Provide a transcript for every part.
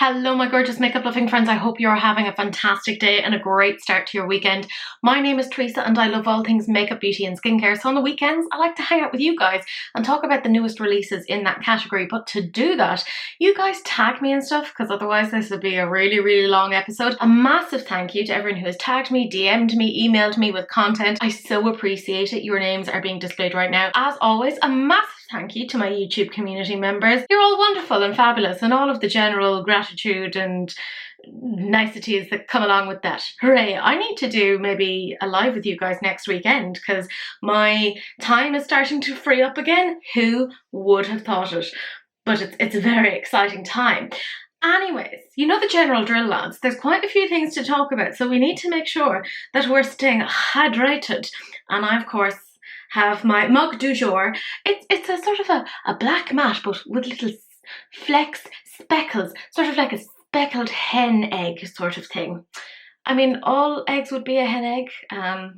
Hello my gorgeous makeup loving friends, I hope you're having a fantastic day and a great start to your weekend. My name is Teresa and I love all things makeup, beauty and skincare, so on the weekends I like to hang out with you guys and talk about the newest releases in that category. But to do that, you guys tag me and stuff, because otherwise this would be a really long episode. A massive thank you to everyone who has tagged me, DM'd me, emailed me with content. I so appreciate it. Your names are being displayed right now. As always, a massive thank you to my YouTube community members. You're all wonderful and fabulous, and all of the general gratitude and niceties that come along with that. Hooray! I need to do maybe a live with you guys next weekend because my time is starting to free up again. Who would have thought it? But it's a very exciting time. Anyways, you know the general drill, lads. There's quite a few things to talk about, so we need to make sure that we're staying hydrated. And I, of course, have my mug du jour. It's a sort of a black mat, but with little flecks, speckles, sort of like a speckled hen egg sort of thing. I mean, all eggs would be a hen egg,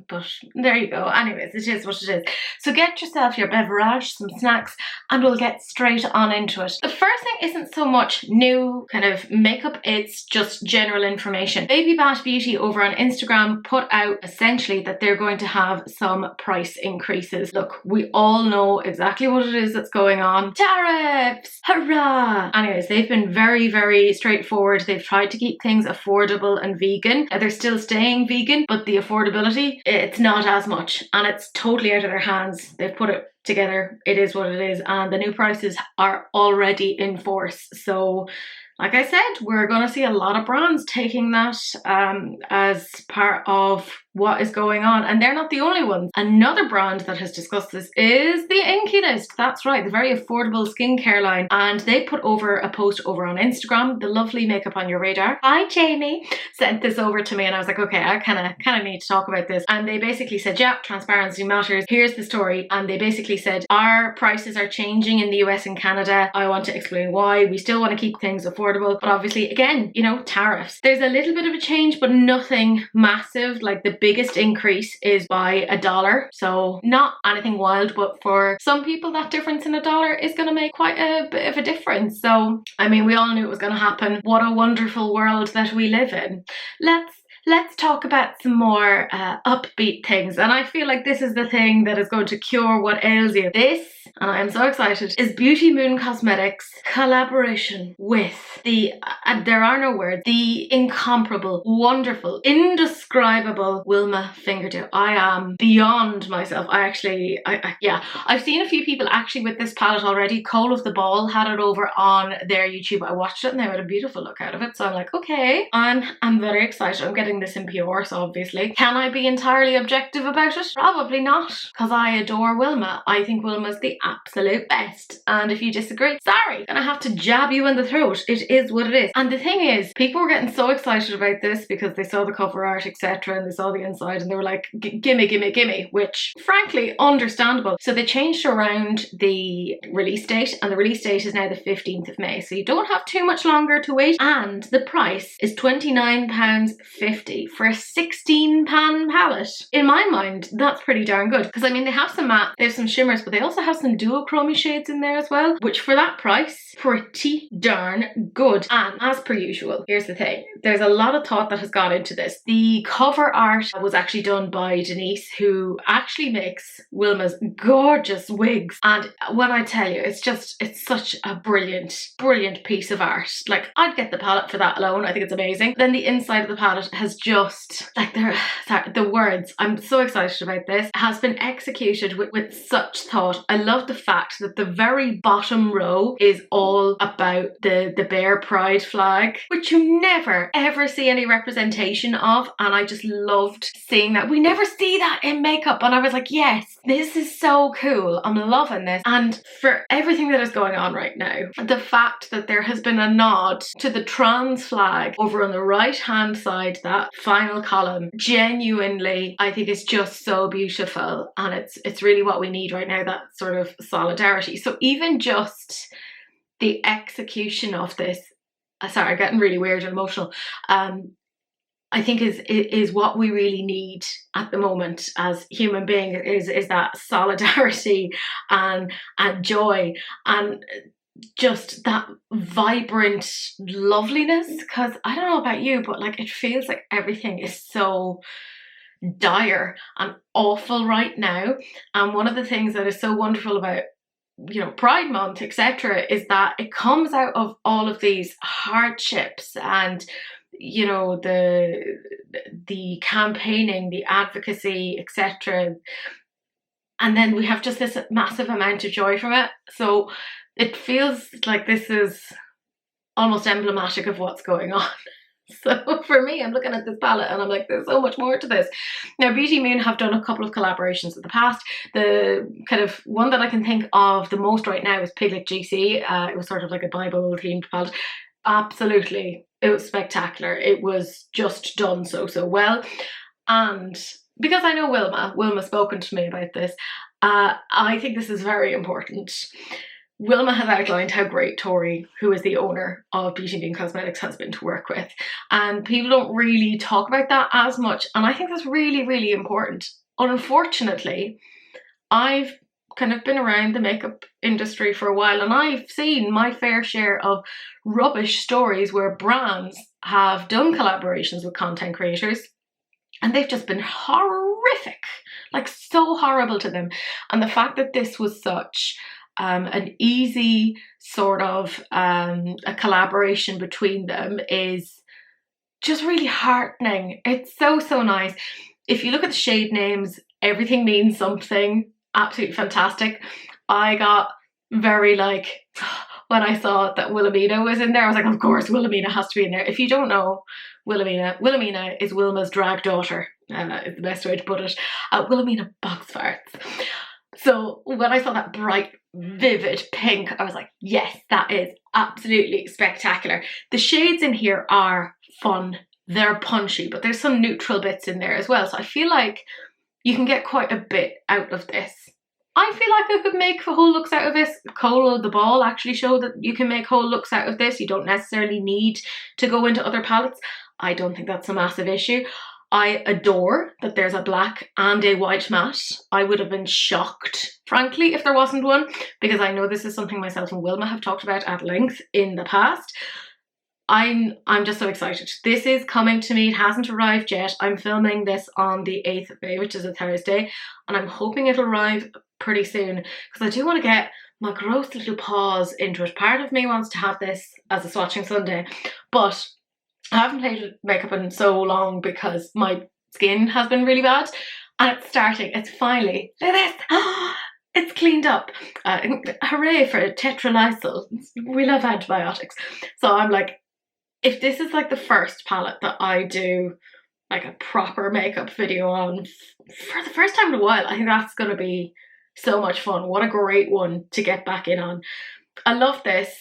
but there you go. Anyways, it is what it is. So get yourself your beverage, some snacks, and we'll get straight on into it. The first thing isn't so much new kind of makeup, it's just general information. Baby Bat Beauty over on Instagram put out essentially that they're going to have some price increases. Look, we all know exactly what it is that's going on. Tariffs! Hurrah! Anyways, they've been very straightforward. They've tried to keep things affordable and vegan. They're still staying vegan, but the affordability, it's not as much, and it's totally out of their hands. They've put it together. It is what it is, and the new prices are already in force. So like I said, we're going to see a lot of brands taking that as part of what is going on, and they're not the only ones. Another brand that has discussed this is the Inkey list. That's right, the very affordable skincare line, and they put over a post over on Instagram. The lovely Makeup on Your Radar, hi Jamie, sent this over to me, and I was like, okay, I kind of need to talk about this. And they basically said, yeah, transparency matters. Here's the story. And they basically said, our prices are changing in the US and Canada. I want to explain why. We still want to keep things affordable, but obviously, again, you know, tariffs. There's a little bit of a change, but nothing massive. Like the biggest increase is by $1, so not anything wild, but for some people that difference in $1 is going to make quite a bit of a difference. So I mean, we all knew it was going to happen. What a wonderful world that we live in. Let's talk about some more upbeat things, and I feel like this is the thing that is going to cure what ails you. This, and I am so excited, is Beauty Moon Cosmetics collaboration with the, there are no words, the incomparable, wonderful, indescribable Wilma Fingerdoo. I am beyond myself. I've seen a few people actually with this palette already. Cole of the Ball had it over on their YouTube. I watched it and they had a beautiful look out of it, so I'm like, okay, I'm very excited. I'm getting this in PR, so obviously. Can I be entirely objective about it? Probably not, because I adore Wilma. I think Wilma's the absolute best, and if you disagree, sorry, gonna have to jab you in the throat. It is what it is. And the thing is, people were getting so excited about this because they saw the cover art, etc., and they saw the inside and they were like, gimme, which frankly, understandable. So they changed around the release date, and the release date is now the 15th of May, so you don't have too much longer to wait, and the price is £29.50 for a 16-pan palette. In my mind, that's pretty darn good, because I mean, they have some matte, they have some shimmers, but they also have some duochrome shades in there as well, which for that price, pretty darn good. And as per usual, here's the thing, there's a lot of thought that has gone into this. The cover art was actually done by Denise, who actually makes Wilma's gorgeous wigs, and when I tell you, it's such a brilliant piece of art. Like, I'd get the palette for that alone. I think it's amazing. Then the inside of the palette has just, like, the words, I'm so excited about this, has been executed with such thought. I love the fact that the very bottom row is all about the Bear Pride flag, which you never ever see any representation of, and I just loved seeing that. We never see that in makeup, and I was like, yes, this is so cool. I'm loving this. And for everything that is going on right now, the fact that there has been a nod to the trans flag over on the right hand side, that final column, genuinely, I think it's just so beautiful, and it's really what we need right now, that sort of solidarity. So even just the execution of this, sorry, I'm getting really weird and emotional, I think is what we really need at the moment as human beings, is that solidarity and joy. And just that vibrant loveliness, because I don't know about you, but like it feels like everything is so dire and awful right now. And one of the things that is so wonderful about, you know, Pride Month, etc., is that it comes out of all of these hardships and, you know, the campaigning, the advocacy, etc., and then we have just this massive amount of joy from it. So it feels like this is almost emblematic of what's going on. So for me, I'm looking at this palette and I'm like, there's so much more to this. Now, Beauty Moon have done a couple of collaborations in the past. The kind of one that I can think of the most right now is Piglet GC. It was sort of like a Bible themed palette. Absolutely, it was spectacular. It was just done so well. And because I know Wilma's spoken to me about this, I think this is very important. Wilma has outlined how great Tori, who is the owner of Beauty Moon Cosmetics, has been to work with. And people don't really talk about that as much. And I think that's really, really important. Unfortunately, I've kind of been around the makeup industry for a while, and I've seen my fair share of rubbish stories where brands have done collaborations with content creators and they've just been horrific, like so horrible to them. And the fact that this was such an easy sort of a collaboration between them is just really heartening. It's so nice. If you look at the shade names, everything means something. Absolutely fantastic. I got very like, when I saw that Wilhelmina was in there, I was like, of course Wilhelmina has to be in there. If you don't know Wilhelmina is Wilma's drag daughter, is the best way to put it. Wilhelmina box farts. So when I saw that bright, vivid pink, I was like, yes, that is absolutely spectacular. The shades in here are fun, they're punchy, but there's some neutral bits in there as well. So I feel like you can get quite a bit out of this. I feel like I could make whole looks out of this. Colo the Ball actually showed that you can make whole looks out of this. You don't necessarily need to go into other palettes. I don't think that's a massive issue. I adore that there's a black and a white matte. I would have been shocked, frankly, if there wasn't one, because I know this is something myself and Wilma have talked about at length in the past. I'm just so excited. This is coming to me. It hasn't arrived yet. I'm filming this on the 8th of May, which is a Thursday, and I'm hoping it'll arrive pretty soon because I do want to get my gross little paws into it. Part of me wants to have this as a swatching Sunday, but I haven't played with makeup in so long because my skin has been really bad, and it's starting. It's finally, look at this. It's cleaned up. Hooray for tetralysal. We love antibiotics. So I'm like, if this is like the first palette that I do like a proper makeup video on for the first time in a while, I think that's going to be so much fun. What a great one to get back in on. I love this.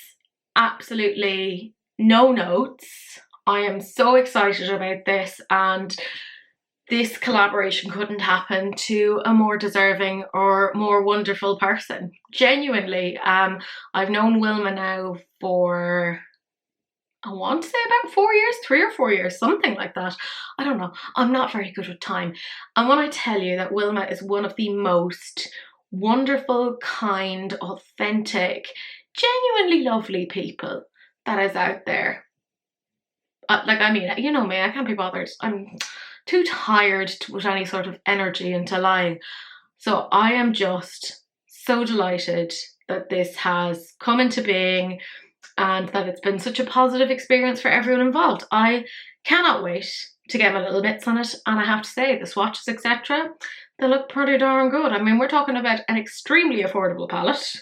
Absolutely no notes. I am so excited about this, and this collaboration couldn't happen to a more deserving or more wonderful person. Genuinely, I've known Wilma now for, I want to say about 4 years, 3 or 4 years, something like that. I don't know. I'm not very good with time. And when I tell you that Wilma is one of the most wonderful, kind, authentic, genuinely lovely people that is out there. Like, I mean, you know me, I can't be bothered. I'm too tired to put any sort of energy into lying. So I am just so delighted that this has come into being and that it's been such a positive experience for everyone involved. I cannot wait to get my little bits on it, and I have to say the swatches, etc., they look pretty darn good. I mean, we're talking about an extremely affordable palette,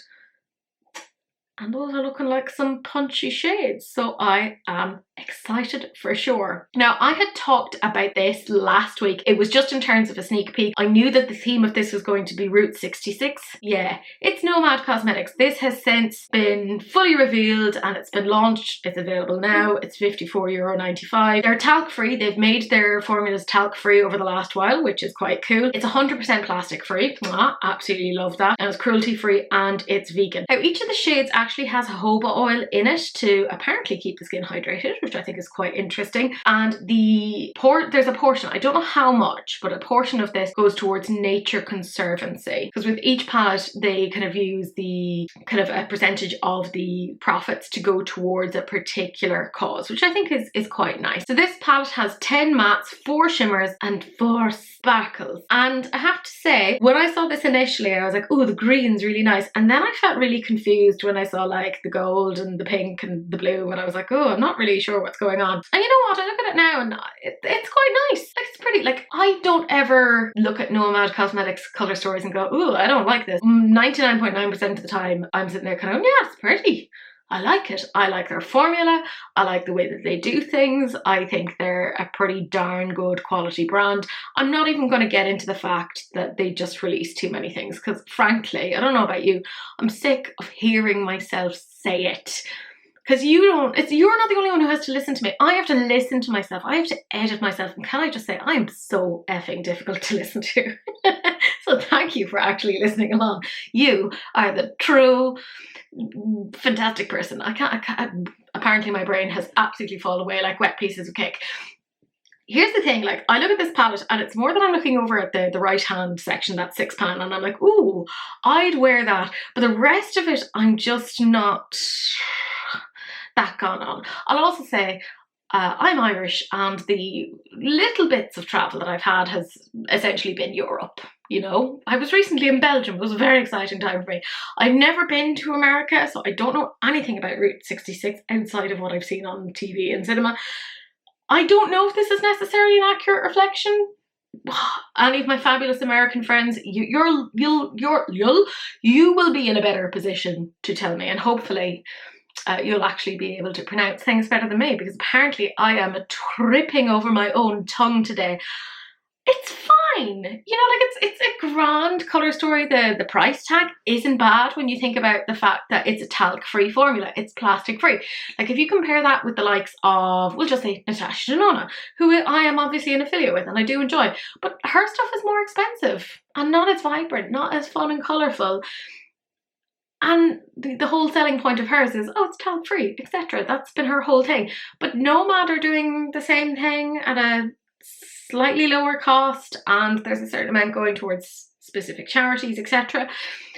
and those are looking like some punchy shades, so I am excited for sure. Now, I had talked about this last week. It was just in terms of a sneak peek. I knew that the theme of this was going to be Route 66. Yeah, it's Nomad Cosmetics. This has since been fully revealed and it's been launched. It's available now. It's €54.95. They're talc free. They've made their formulas talc free over the last while, which is quite cool. It's 100% plastic free. Absolutely love that. And it's cruelty free and it's vegan. Now, each of the shades actually has jojoba oil in it to apparently keep the skin hydrated, which which I think is quite interesting. And there's a portion, I don't know how much, but a portion of this goes towards nature conservancy, because with each palette they kind of use the kind of a percentage of the profits to go towards a particular cause, which I think is quite nice. So this palette has 10 mattes, 4 shimmers and 4 sparkles. And I have to say, when I saw this initially, I was like, oh, the green's really nice. And then I felt really confused when I saw like the gold and the pink and the blue, and I was like, oh, I'm not really sure what's going on. And you know what? I look at it now and it's quite nice. Like, it's pretty. Like, I don't ever look at Nomad Cosmetics colour stories and go, oh, I don't like this. 99.9% of the time, I'm sitting there kind of, yeah, it's pretty. I like it. I like their formula. I like the way that they do things. I think they're a pretty darn good quality brand. I'm not even going to get into the fact that they just release too many things, because frankly, I don't know about you, I'm sick of hearing myself say it. Because you're not the only one who has to listen to me. I have to listen to myself. I have to edit myself. And can I just say, I'm so effing difficult to listen to. So thank you for actually listening along. You are the true fantastic person. I can't apparently my brain has absolutely fallen away like wet pieces of cake. Here's the thing, like, I look at this palette and it's more that I'm looking over at the right hand section, that 6 pan, and I'm like, ooh, I'd wear that. But the rest of it, I'm just not that gone on. I'll also say I'm Irish, and the little bits of travel that I've had has essentially been Europe. You know, I was recently in Belgium. It was a very exciting time for me. I've never been to America, so I don't know anything about Route 66 outside of what I've seen on TV and cinema. I don't know if this is necessarily an accurate reflection. Any of my fabulous American friends, you will be in a better position to tell me, and hopefully you'll actually be able to pronounce things better than me, because apparently I am tripping over my own tongue today. It's fine, you know, like it's a grand colour story. The price tag isn't bad when you think about the fact that it's a talc-free formula, it's plastic-free. Like, if you compare that with the likes of, we'll just say Natasha Denona, who I am obviously an affiliate with and I do enjoy, but her stuff is more expensive and not as vibrant, not as fun and colourful. And the whole selling point of hers is, oh, it's talc-free, etc. That's been her whole thing. But Nomad are doing the same thing at a slightly lower cost, and there's a certain amount going towards specific charities, etc.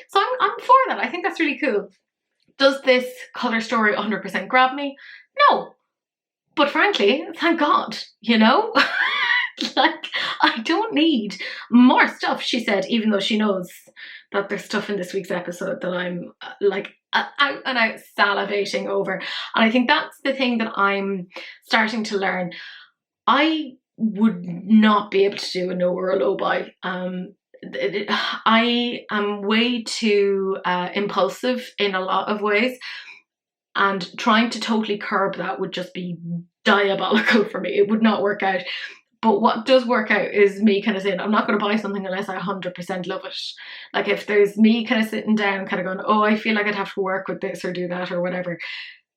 So I'm for that. I think that's really cool. Does this colour story 100% grab me? No. But frankly, thank God, you know? Like, I don't need more stuff, she said, even though she knows that there's stuff in this week's episode that I'm like out and out salivating over. And I think that's the thing that I'm starting to learn. I would not be able to do a no or a low buy. I am way too impulsive in a lot of ways, and trying to totally curb that would just be diabolical for me. It would not work out. But what does work out is me kind of saying, I'm not going to buy something unless I 100% love it. Like, if there's me kind of sitting down kind of going, oh, I feel like I'd have to work with this or do that or whatever,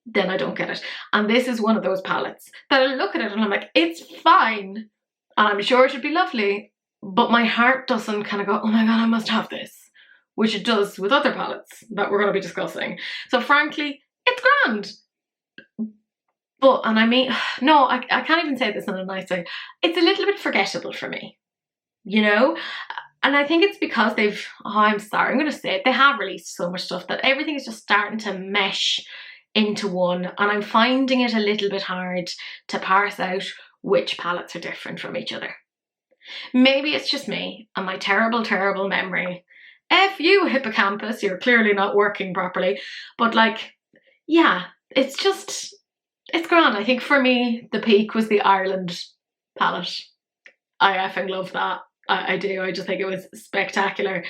then I don't get it. And this is one of those palettes that I look at it and I'm like, it's fine, and I'm sure it should be lovely, but my heart doesn't kind of go, oh my God, I must have this, which it does with other palettes that we're going to be discussing. So frankly, it's grand. But, and I mean, no, I can't even say this in a nice way. It's a little bit forgettable for me, you know? And I think it's because they've, oh, I'm sorry, I'm going to say it, they have released so much stuff that everything is just starting to mesh into one, and I'm finding it a little bit hard to parse out which palettes are different from each other. Maybe it's just me and my terrible, terrible memory. F you, hippocampus, you're clearly not working properly. But like, yeah, it's just, it's grand. I think for me, the peak was the Ireland palette. I effing love that. I do. I just think it was spectacular.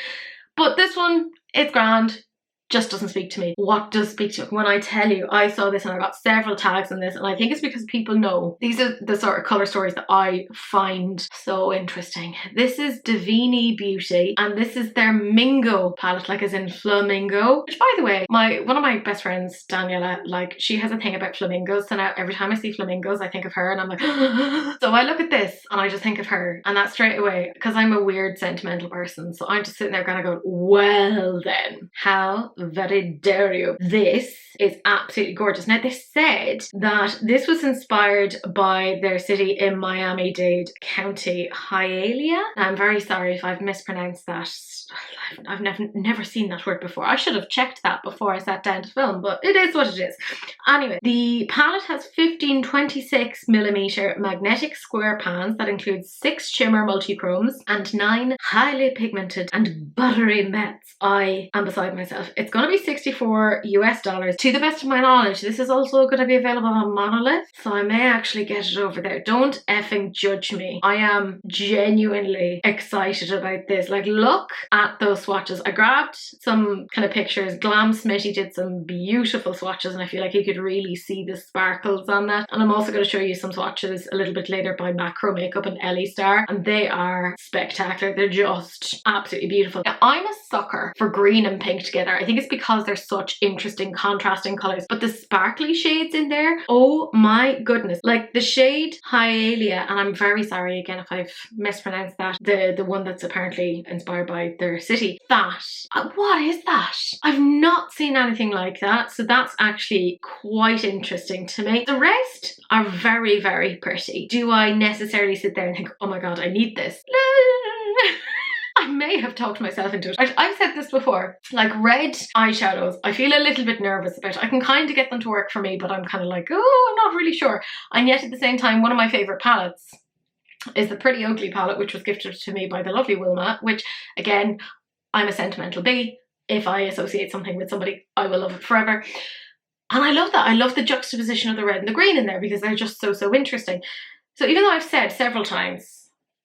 But this one, it's grand. Just doesn't speak to me. What does speak to me? When I tell you, I saw this and I got several tags on this, and I think it's because people know these are the sort of colour stories that I find so interesting. This is Davini Beauty, and this is their Mingo palette, like as in flamingo, which, by the way, one of my best friends, Daniela, like, she has a thing about flamingos, so now every time I see flamingos I think of her and I'm like so I look at this and I just think of her, and that straight away, because I'm a weird sentimental person, so I'm just sitting there kind of going, well then, how very dare you. This is absolutely gorgeous. Now, they said that this was inspired by their city in Miami-Dade County, Hialeah. I'm very sorry if I've mispronounced that. I've never seen that word before. I should have checked that before I sat down to film, but it is what it is. Anyway, the palette has 15 26mm magnetic square pans that include 6 shimmer multi-chromes and 9 highly pigmented and buttery mattes. I am beside myself. It's going to be $64 US. To the best of my knowledge, this is also going to be available on Monolith, so I may actually get it over there. Don't effing judge me. I am genuinely excited about this. Like, look at those swatches. I grabbed some kind of pictures. Glam Smitty did some beautiful swatches, and I feel like you could really see the sparkles on that. And I'm also going to show you some swatches a little bit later by Macro Makeup and Ellie Star, and they are spectacular. They're just absolutely beautiful. Now, I'm a sucker for green and pink together. I think it's because they're such interesting contrasting colours, but the sparkly shades in there, oh my goodness. Like the shade Hialeah, and I'm very sorry again if I've mispronounced that, the one that's apparently inspired by their city. That, what is that? I've not seen anything like that, so that's actually quite interesting to me. The rest are very, very pretty. Do I necessarily sit there and think, oh my god, I need this? I may have talked myself into it. I've said this before, like red eyeshadows, I feel a little bit nervous about. I can kind of get them to work for me, but I'm kind of like, oh, I'm not really sure. And yet at the same time, one of my favourite palettes is the Pretty Ugly palette, which was gifted to me by the lovely Wilma, which again, I'm a sentimental bee. If I associate something with somebody, I will love it forever. And I love that. I love the juxtaposition of the red and the green in there because they're just so interesting. So even though I've said several times,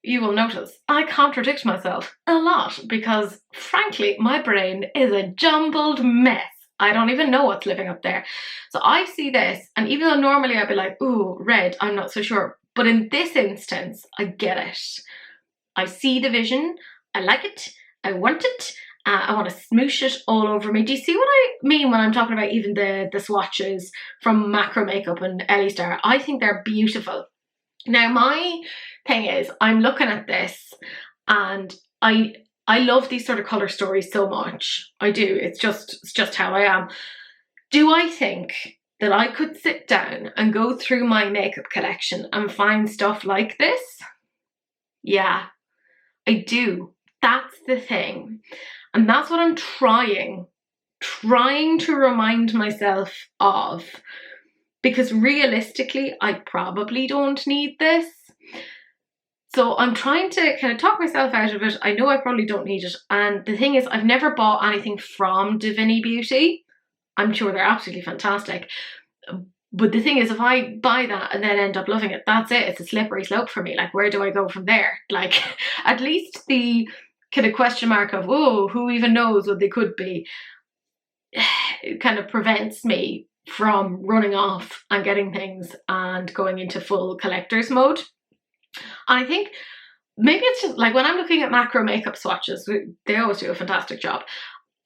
you will notice I contradict myself a lot because frankly, my brain is a jumbled mess. I don't even know what's living up there. So I see this, and even though normally I'd be like, ooh, red, I'm not so sure. But in this instance, I get it. I see the vision. I like it. I want it. I want to smoosh it all over me. Do you see what I mean when I'm talking about even the swatches from Macro Makeup and Ellie Star? I think they're beautiful. Now, my thing is, I'm looking at this and I love these sort of colour stories so much. I do. It's just how I am. Do I think that I could sit down and go through my makeup collection and find stuff like this? Yeah, I do. That's the thing. And that's what I'm trying to remind myself of. Because realistically, I probably don't need this. So I'm trying to kind of talk myself out of it. I know I probably don't need it. And the thing is, I've never bought anything from Davini Beauty. I'm sure they're absolutely fantastic. But the thing is, if I buy that and then end up loving it, that's it. It's a slippery slope for me. Like, where do I go from there? Like, at least the kind of question mark of, oh, who even knows what they could be, it kind of prevents me from running off and getting things and going into full collector's mode. And I think maybe it's just like when I'm looking at Macro Makeup swatches, they always do a fantastic job.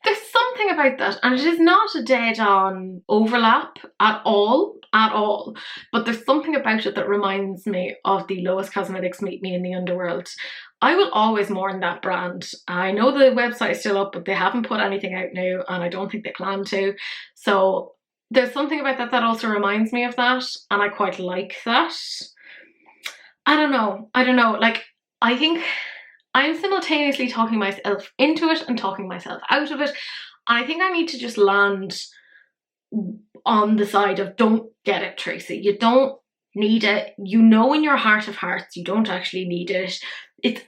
There's something about that, and it is not a dead-on overlap at all, but there's something about it that reminds me of the Lowest Cosmetics Meet Me in the Underworld. I will always mourn that brand. I know the website is still up, but they haven't put anything out now, and I don't think they plan to. So there's something about that that also reminds me of that, and I quite like that. I don't know. Like, I think I'm simultaneously talking myself into it and talking myself out of it. And I think I need to just land on the side of don't get it, Tracy. You don't need it. You know in your heart of hearts you don't actually need it. It's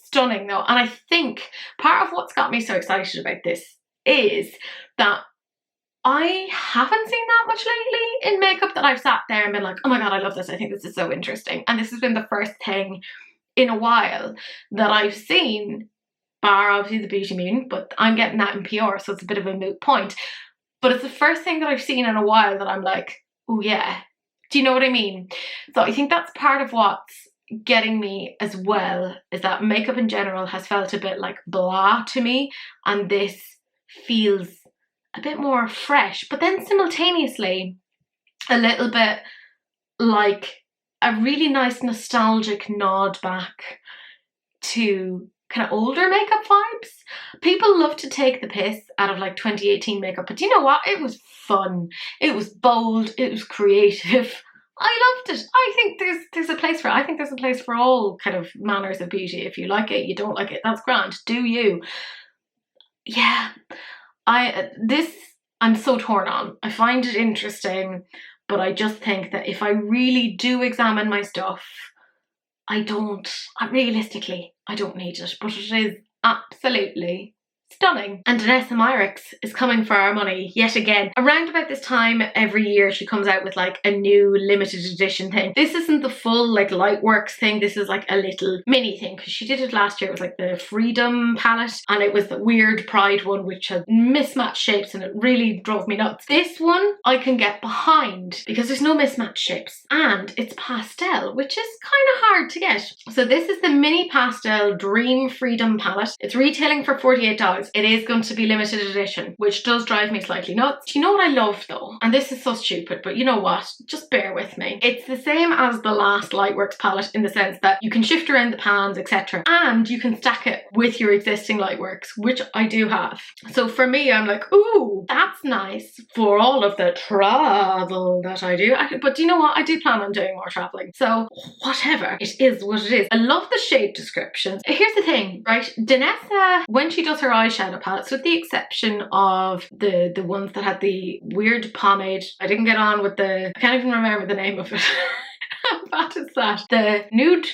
stunning though. And I think part of what's got me so excited about this is that I haven't seen that much lately in makeup that I've sat there and been like, oh my god, I love this. I think this is so interesting. And this has been the first thing in a while that I've seen, bar obviously the Beauty Moon, but I'm getting that in PR, so it's a bit of a moot point. But it's the first thing that I've seen in a while that I'm like, oh yeah. Do you know what I mean? So I think that's part of what's getting me as well, is that makeup in general has felt a bit like blah to me, and this feels a bit more fresh, but then simultaneously a little bit like a really nice nostalgic nod back to kind of older makeup vibes. People love to take the piss out of like 2018 makeup, but you know what? It was fun. It was bold. It was creative. I loved it. I think there's a place for it. I think there's a place for all kind of manners of beauty. If you like it, you don't like it, that's grand. Do you? Yeah. I'm so torn on. I find it interesting, but I just think that if I really do examine my stuff, realistically, I don't need it, but it is absolutely stunning. And Danessa Myricks is coming for our money yet again. Around about this time every year she comes out with like a new limited edition thing. This isn't the full like Lightworks thing, this is like a little mini thing, because she did it last year. It was like the Freedom palette, and it was the weird Pride one which had mismatched shapes and it really drove me nuts. This one I can get behind because there's no mismatched shapes and it's pastel, which is kind of hard to get. So this is the mini pastel Dream Freedom palette. It's retailing for $48. It is going to be limited edition, which does drive me slightly nuts. You know what I love though? And this is so stupid, but you know what? Just bear with me. It's the same as the last Lightworks palette in the sense that you can shift around the pans, etc. And you can stack it with your existing Lightworks, which I do have. So for me, I'm like, ooh, that's nice for all of the travel that I do. But you know what? I do plan on doing more traveling. So whatever, it is what it is. I love the shade descriptions. Here's the thing, right? Danessa, when she does her eyeshadow palettes, with the exception of the ones that had the weird pomade, I didn't get on with I can't even remember the name of it. How bad is that? The nude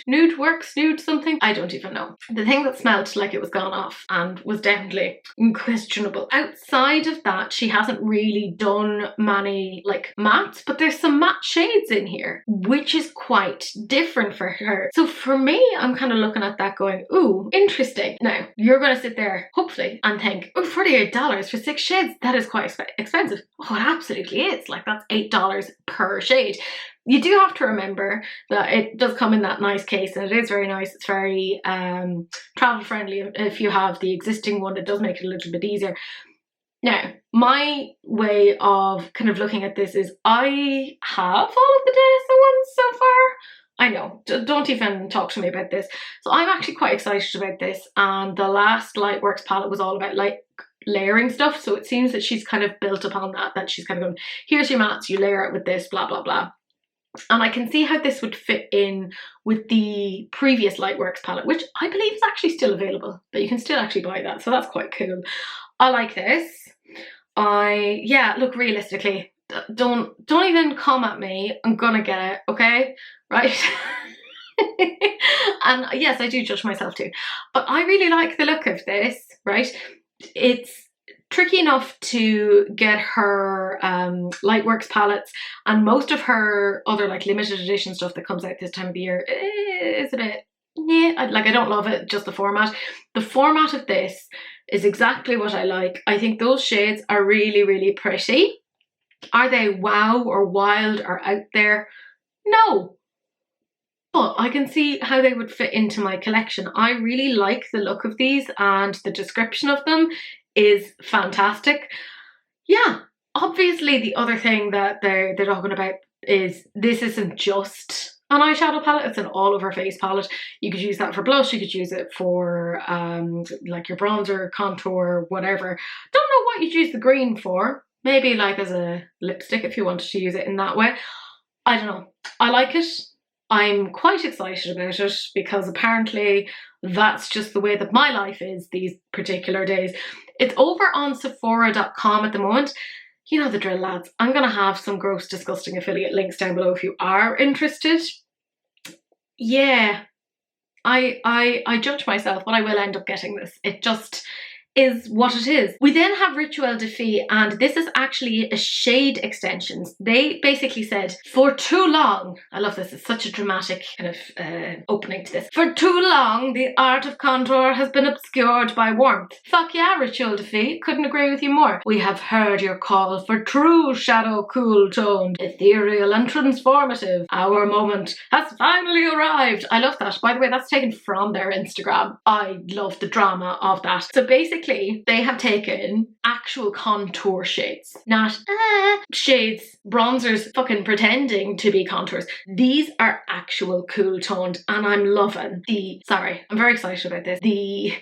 something? I don't even know. The thing that smelled like it was gone off and was definitely questionable. Outside of that, she hasn't really done many like mattes, but there's some matte shades in here, which is quite different for her. So for me, I'm kind of looking at that going, ooh, interesting. Now, you're going to sit there, hopefully, and think, oh, $48 for 6 shades? That is quite expensive. Oh, it absolutely is. Like, that's $8 per shade. You do have to remember that it does come in that nice case, and it is very nice. It's very travel friendly. If you have the existing one, it does make it a little bit easier. Now, my way of kind of looking at this is I have all of the Danessa ones so far. I know, don't even talk to me about this. So I'm actually quite excited about this, and the last Lightworks palette was all about like layering stuff, so it seems that she's kind of built upon that she's kind of going, here's your mattes, you layer it with this, blah blah blah. And I can see how this would fit in with the previous Lightworks palette, which I believe is actually still available, but you can still actually buy that, so that's quite cool. I like this. Yeah, look, realistically, don't even come at me. I'm gonna get it, okay? Right? And yes, I do judge myself too, but I really like the look of this, right? It's tricky enough to get her Lightworks palettes, and most of her other like limited edition stuff that comes out this time of the year is a bit, yeah, I don't love it, just the format. The format of this is exactly what I like. I think those shades are really, really pretty. Are they wow or wild or out there? No. But I can see how they would fit into my collection. I really like the look of these, and the description of them is fantastic. Yeah, obviously the other thing that they're talking about is this isn't just an eyeshadow palette, it's an all over face palette. You could use that for blush, you could use it for like your bronzer, contour, whatever. Don't know what you'd use the green for. Maybe like as a lipstick if you wanted to use it in that way. I don't know. I like it. I'm quite excited about it because apparently that's just the way that my life is these particular days. It's over on Sephora.com at the moment. You know the drill, lads. I'm going to have some gross, disgusting affiliate links down below if you are interested. Yeah, I judge myself, but I will end up getting this. It just is what it is. We then have Rituel de Fille, and this is actually a shade extensions. They basically said, for too long, I love this, it's such a dramatic kind of opening to this. For too long, the art of contour has been obscured by warmth. Fuck yeah, Rituel de Fille, couldn't agree with you more. We have heard your call for true shadow, cool toned, ethereal and transformative. Our moment has finally arrived. I love that. By the way, that's taken from their Instagram. I love the drama of that. So basically, they have taken actual contour shades, not shades bronzers fucking pretending to be contours. These are actual cool toned, and I'm loving I'm very excited about this. The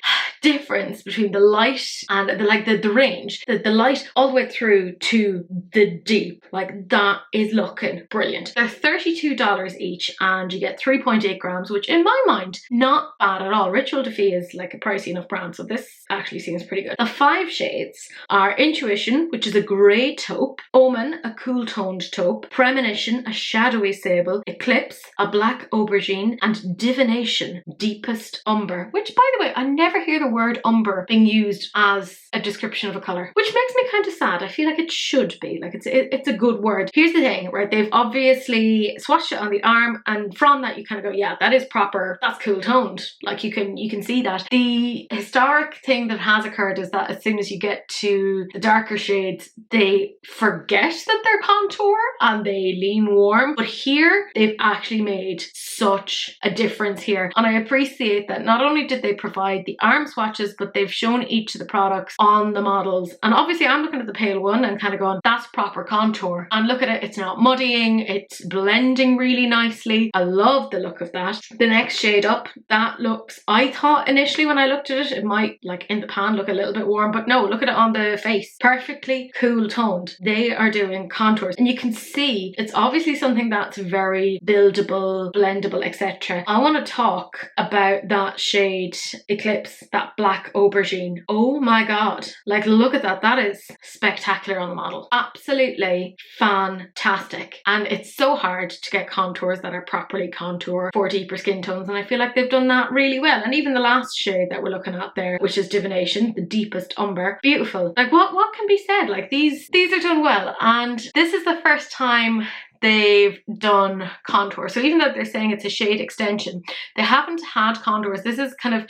difference between the light and the range, the light all the way through to the deep, like that is looking brilliant. They're $32 each, and you get 3.8 grams, which in my mind, not bad at all. Rituel de Fille is like a pricey enough brand, so this actually seems pretty good. The 5 shades are Intuition, which is a grey taupe, Omen, a cool toned taupe, Premonition, a shadowy sable, Eclipse, a black aubergine, and Divination, deepest umber, which by the way, I never hear the word umber being used as a description of a colour, which makes me kind of sad. I feel like it should be, like it's a good word. Here's the thing, right? They've obviously swatched it on the arm, and from that you kind of go, yeah, that is proper, that's cool toned. Like you can see that. The historic thing that has occurred is that as soon as you get to the darker shades, they forget that they're contour and they lean warm. But here, they've actually made such a difference here. And I appreciate that not only did they provide the arm swatches, but they've shown each of the products on the models. And obviously I'm looking at the pale one and kind of going, that's proper contour. And look at it, it's not muddying, it's blending really nicely. I love the look of that. The next shade up, that looks, I thought initially when I looked at it, it might like in the pan look a little bit warm, but no, look at it on the face. Perfectly cool toned. They are doing contours, and you can see it's obviously something that's very buildable, blendable, etc. I want to talk about that shade Eclipse, that black aubergine. Oh my god, like look at that. That is spectacular on the model. Absolutely fantastic. And it's so hard to get contours that are properly contour for deeper skin tones, and I feel like they've done that really well. And even the last shade that we're looking at there, which is Divination, the deepest umber, beautiful. Like what can be said? Like these are done well, and this is the first time they've done contour. So even though they're saying it's a shade extension, they haven't had contours. This is kind of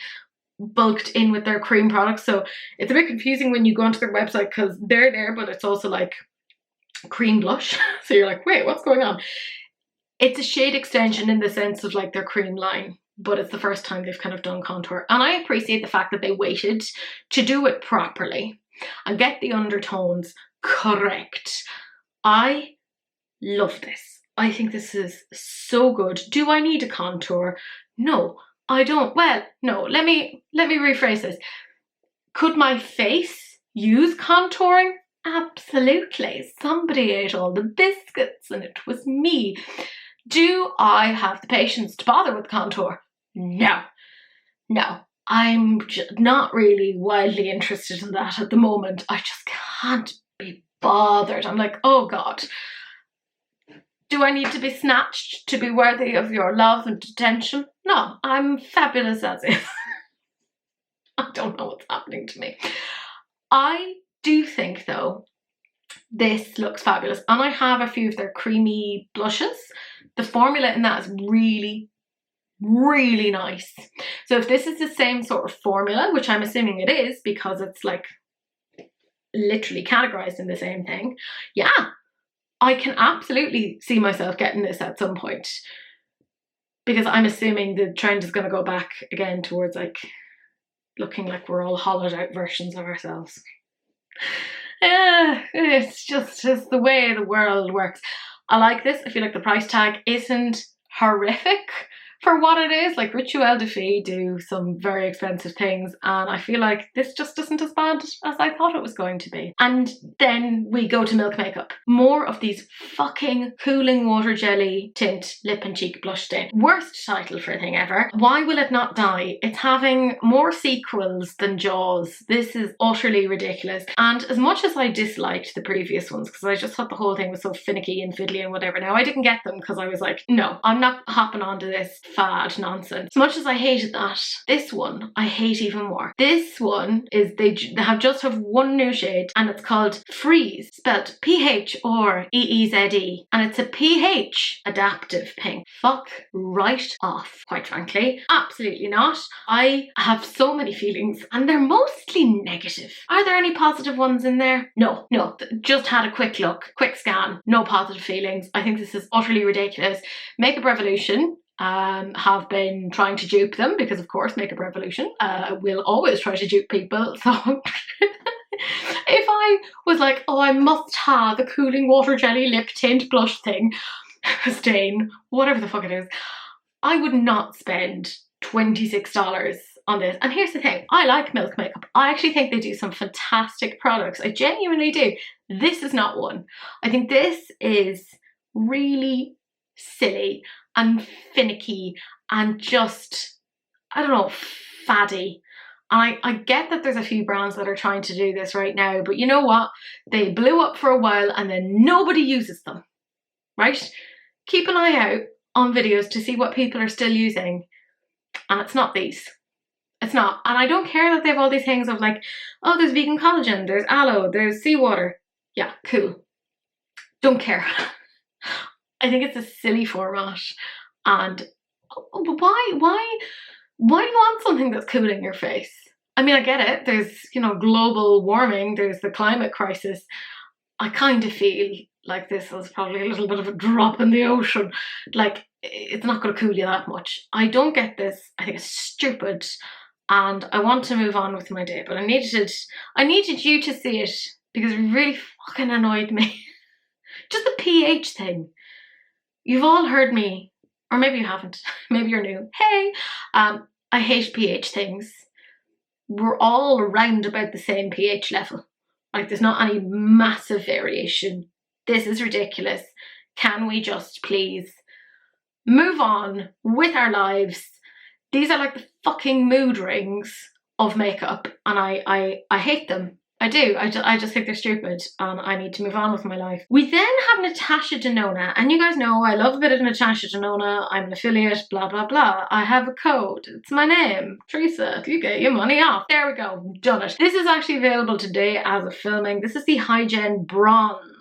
bulked in with their cream products, so it's a bit confusing when you go onto their website because they're there, but it's also like cream blush. So you're like, wait, what's going on? It's a shade extension in the sense of like their cream line, but it's the first time they've kind of done contour. And I appreciate the fact that they waited to do it properly and get the undertones correct. I love this. I think this is so good. Do I need a contour? No, I don't. Well, no, let me rephrase this. Could my face use contouring? Absolutely. Somebody ate all the biscuits and it was me. Do I have the patience to bother with contour? No. No. I'm not really wildly interested in that at the moment. I just can't be bothered. I'm like, oh God. Do I need to be snatched to be worthy of your love and attention? No, I'm fabulous as is. I don't know what's happening to me. I do think though, this looks fabulous. And I have a few of their creamy blushes. The formula in that is really, really nice. So if this is the same sort of formula, which I'm assuming it is because it's like literally categorized in the same thing, yeah, I can absolutely see myself getting this at some point, because I'm assuming the trend is going to go back again towards like looking like we're all hollowed out versions of ourselves. Yeah, it's just the way the world works. I like this. I feel like the price tag isn't horrific for what it is. Like Rituel de Fille do some very expensive things, and I feel like this just isn't as bad as I thought it was going to be. And then we go to Milk Makeup. More of these fucking cooling water jelly tint lip and cheek blush stain. Worst title for a thing ever. Why will it not die? It's having more sequels than Jaws. This is utterly ridiculous. And as much as I disliked the previous ones, because I just thought the whole thing was so finicky and fiddly and whatever, now I didn't get them because I was like, no, I'm not hopping onto this fad nonsense. As much as I hated that, this one I hate even more. This one is, they have one new shade, and it's called Freeze, spelled P-H-R-E-E-Z-E, and it's a pH adaptive pink. Fuck right off, quite frankly. Absolutely not. I have so many feelings and they're mostly negative. Are there any positive ones in there? No, just had a quick look, quick scan, no positive feelings. I think this is utterly ridiculous. Makeup Revolution have been trying to dupe them, because of course Makeup Revolution will always try to dupe people. So if I I was like, oh, I must have a cooling water jelly lip tint blush thing, stain, whatever the fuck it is, I would not spend $26 on this. And here's the thing, I like Milk makeup. I actually think they do some fantastic products. I genuinely do. This is not one. I think this is really silly and finicky and just, I don't know, faddy. I get that there's a few brands that are trying to do this right now, but you know what? They blew up for a while and then nobody uses them, right? Keep an eye out on videos to see what people are still using, and it's not these. It's not. And I don't care that they have all these things of like, oh, there's vegan collagen, there's aloe, there's seawater. Yeah, cool. Don't care. I think it's a silly format, and why do you want something that's cooling your face? I mean, I get it. There's, you know, global warming, there's the climate crisis. I kind of feel like this is probably a little bit of a drop in the ocean. Like, it's not going to cool you that much. I don't get this. I think it's stupid, and I want to move on with my day, but I needed you to see it because it really fucking annoyed me. Just the pH thing. You've all heard me, or maybe you haven't, maybe you're new. Hey, I hate pH things. We're all around about the same pH level. Like, there's not any massive variation. This is ridiculous. Can we just please move on with our lives? These are like the fucking mood rings of makeup, and I hate them. I do. I just think they're stupid, and I need to move on with my life. We then have Natasha Denona, and you guys know I love a bit of Natasha Denona. I'm an affiliate, blah, blah, blah. I have a code. It's my name, Teresa. You get your money off. There we go. Done it. This is actually available today as of filming. This is the Hygiene Bronze.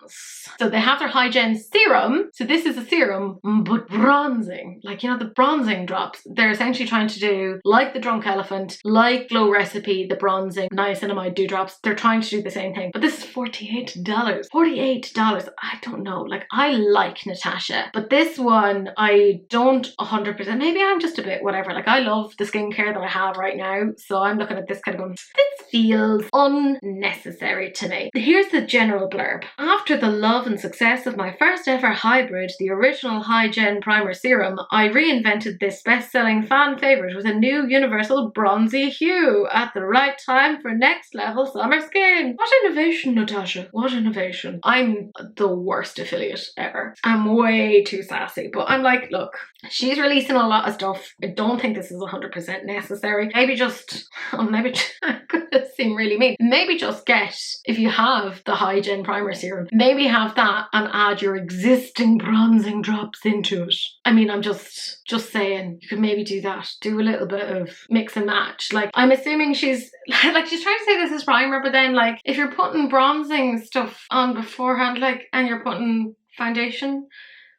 So they have their Hygiene Serum. So this is a serum, but bronzing. Like, you know, the bronzing drops. They're essentially trying to do, like the Drunk Elephant, like Glow Recipe, the bronzing niacinamide dewdrops. They're trying to do the same thing. But this is $48. $48. I don't know. Like, I like Natasha. But this one, I don't 100%. Maybe I'm just a bit whatever. Like, I love the skincare that I have right now. So I'm looking at this kind of going, this feels unnecessary to me. Here's the general blurb. After the love and success of my first ever hybrid, the original Hygiene Primer Serum, I reinvented this best-selling fan favourite with a new universal bronzy hue at the right time for next level summer skin. What innovation, Natasha? What innovation? I'm the worst affiliate ever. I'm way too sassy, but I'm like, look, she's releasing a lot of stuff. I don't think this is 100% necessary. Maybe just, I'm gonna seem really mean. Maybe just get, if you have the Hygiene Primer Serum, maybe have that and add your existing bronzing drops into it. I mean, I'm just saying, you could maybe do that. Do a little bit of mix and match. Like, I'm assuming she's trying to say this is primer, but then, like, if you're putting bronzing stuff on beforehand, like, and you're putting foundation,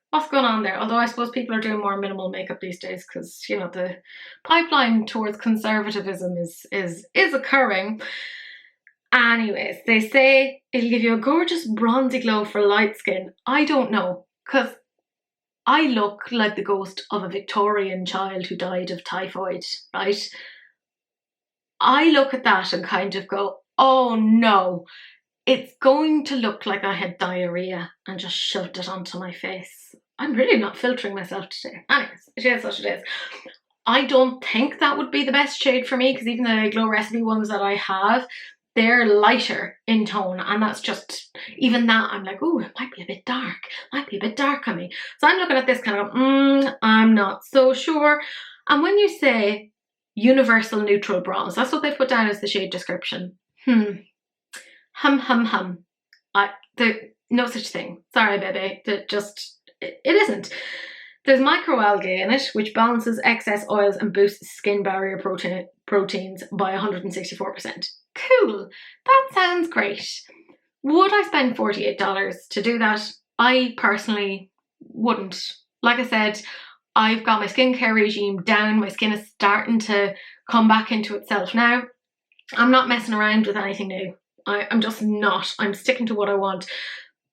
what's going on there? Although I suppose people are doing more minimal makeup these days because, you know, the pipeline towards conservatism is occurring. Anyways, they say it'll give you a gorgeous bronzy glow for light skin. I don't know, because I look like the ghost of a Victorian child who died of typhoid, right? I look at that and kind of go, oh no, it's going to look like I had diarrhea and just shoved it onto my face. I'm really not filtering myself today. Anyways, it is what it is. I don't think that would be the best shade for me, because even the Glow Recipe ones that I have, they're lighter in tone, and that's just, even that, I'm like, oh, it might be a bit dark. Might be a bit dark on me. So I'm looking at this kind of, I'm not so sure. And when you say universal neutral bronze, that's what they've put down as the shade description. No such thing. Sorry, baby. It isn't. There's microalgae in it, which balances excess oils and boosts skin barrier proteins by 164%. Cool. That sounds great. Would I spend $48 to do that? I personally wouldn't. Like I said, I've got my skincare regime down. My skin is starting to come back into itself now. I'm not messing around with anything new. I'm just not. I'm sticking to what I want.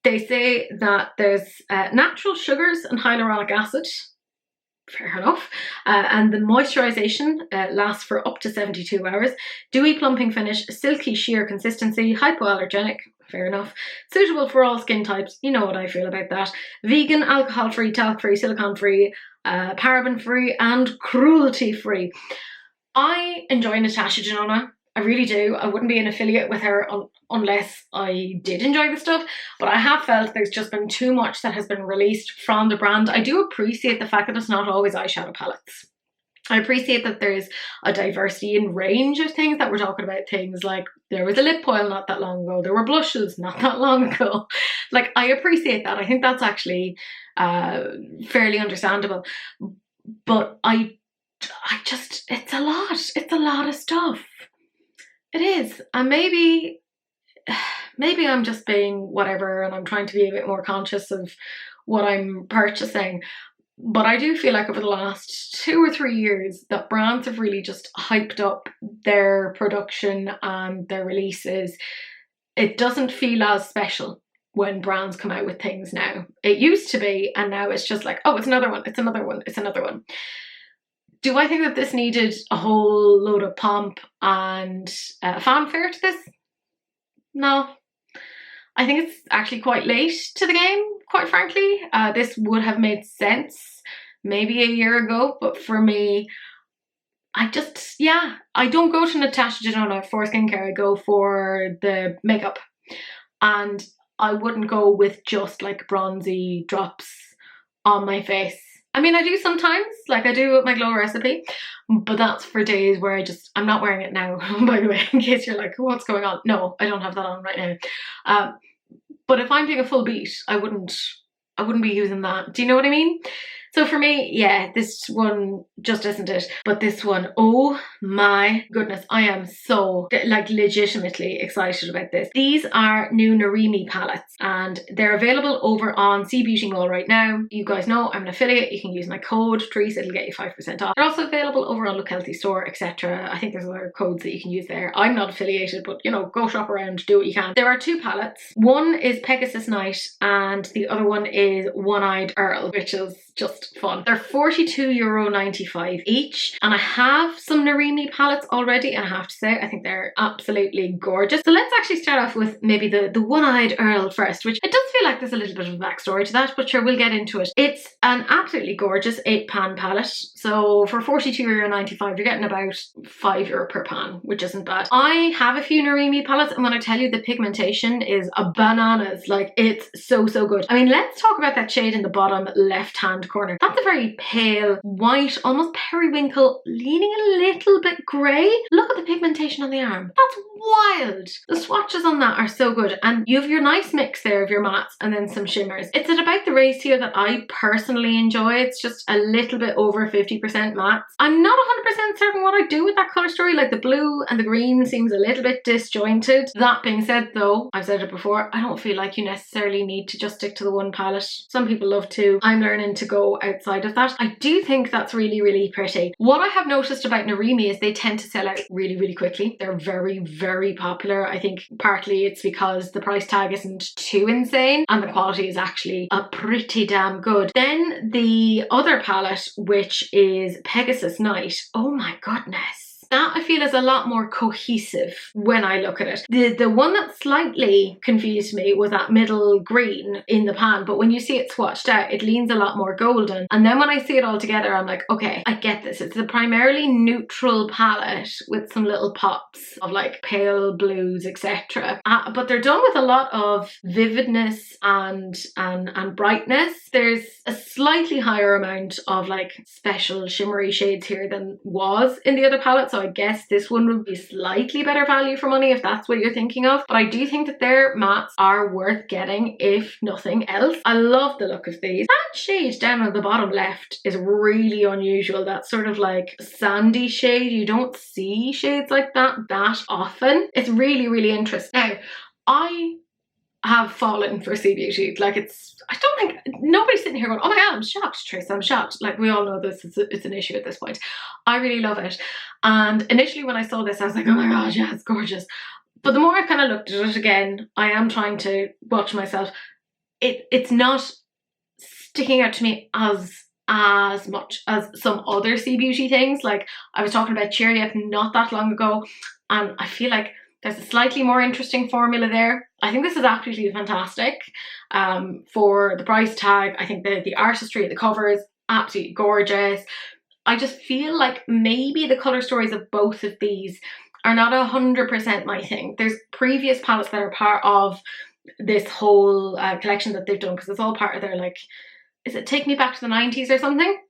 They say that there's natural sugars and hyaluronic acid. Fair enough. And the moisturization lasts for up to 72 hours. Dewy plumping finish, silky sheer consistency, hypoallergenic. Fair enough. Suitable for all skin types. You know what I feel about that. Vegan, alcohol-free, talc-free, silicone-free, paraben-free, and cruelty-free. I enjoy Natasha Denona. I really do. I wouldn't be an affiliate with her unless I did enjoy the stuff, but I have felt there's just been too much that has been released from the brand. I do appreciate the fact that it's not always eyeshadow palettes. I appreciate that there's a diversity in range of things, that we're talking about things like there was a lip oil not that long ago, there were blushes not that long ago. Like, I appreciate that. I think that's actually fairly understandable. But I just, it's a lot of stuff. It is. And maybe I'm just being whatever and I'm trying to be a bit more conscious of what I'm purchasing. But I do feel like over the last 2 or 3 years that brands have really just hyped up their production and their releases. It doesn't feel as special when brands come out with things now. It used to be, and now it's just like, oh, it's another one, it's another one, it's another one. Do I think that this needed a whole load of pomp and fanfare to this? No. I think it's actually quite late to the game, quite frankly. This would have made sense maybe a year ago, but for me, I don't go to Natasha Denona for skincare. I go for the makeup. And I wouldn't go with just like bronzy drops on my face. I mean, I do sometimes, like I do with my glow recipe, but that's for days where I'm not wearing it now, by the way, in case you're like, what's going on? No, I don't have that on right now. But if I'm doing a full beat, I wouldn't be using that. Do you know what I mean? So for me, yeah, this one just isn't it. But this one, oh my goodness, I am so like legitimately excited about this. These are new Narimi palettes and they're available over on C Beauty Mall right now. You guys know I'm an affiliate. You can use my code Therese, it'll get you 5% off. They're also available over on Look Healthy Store, etc. I think there's other codes that you can use there. I'm not affiliated, but you know, go shop around, do what you can. There are 2 palettes. One is Pegasus Night and the other one is One-Eyed Earl, which is just fun. They're €42.95 each, and I have some Narimi palettes already, and I have to say I think they're absolutely gorgeous. So let's actually start off with maybe the One-Eyed Earl first, which it does feel like there's a little bit of a backstory to that, but sure, we'll get into it. It's an absolutely gorgeous 8-pan palette. So for €42.95 you're getting about €5 per pan, which isn't bad. I have a few Narimi palettes, and when I tell you the pigmentation is a bananas, like it's so good. I mean, let's talk about that shade in the bottom left hand corner. That's a very pale white, almost periwinkle, leaning a little bit grey. Look at the pigmentation on the arm. That's wild. The swatches on that are so good, and you have your nice mix there of your mattes and then some shimmers. It's at about the ratio that I personally enjoy. It's just a little bit over 50% mattes. I'm not 100% certain what I do with that colour story, like the blue and the green seems a little bit disjointed. That being said though, I've said it before, I don't feel like you necessarily need to just stick to the one palette. Some people love to. I'm learning to go outside of that. I do think that's really pretty. What I have noticed about Narimi is they tend to sell out really quickly. They're very popular. I think partly it's because the price tag isn't too insane and the quality is actually pretty damn good. Then the other palette, which is Pegasus Night, oh my goodness. That I feel is a lot more cohesive when I look at it. The one that slightly confused me was that middle green in the pan, but when you see it swatched out, it leans a lot more golden. And then when I see it all together, I'm like, okay, I get this. It's a primarily neutral palette with some little pops of like pale blues, etc. But they're done with a lot of vividness and brightness. There's a slightly higher amount of like special shimmery shades here than was in the other palette. So I guess this one would be slightly better value for money if that's what you're thinking of. But I do think that their mattes are worth getting if nothing else. I love the look of these. That shade down at the bottom left is really unusual. That sort of like sandy shade. You don't see shades like that often. It's really interesting. Now, I have fallen for C Beauty. Like I don't think, nobody's sitting here going, oh my god, I'm shocked, Therese, I'm shocked. Like we all know this, it's an issue at this point. I really love it. And initially when I saw this, I was like, oh my god, yeah, it's gorgeous. But the more I kind of looked at it again, I am trying to watch myself. It's not sticking out to me as much as some other C Beauty things. Like I was talking about Cheery Up not that long ago, and I feel like There's a slightly more interesting formula there. I think this is absolutely fantastic. For the price tag, I think the artistry of the covers, absolutely gorgeous. I just feel like maybe the colour stories of both of these are not 100% my thing. There's previous palettes that are part of this whole collection that they've done, because it's all part of their, like, is it Take Me Back to the 90s or something?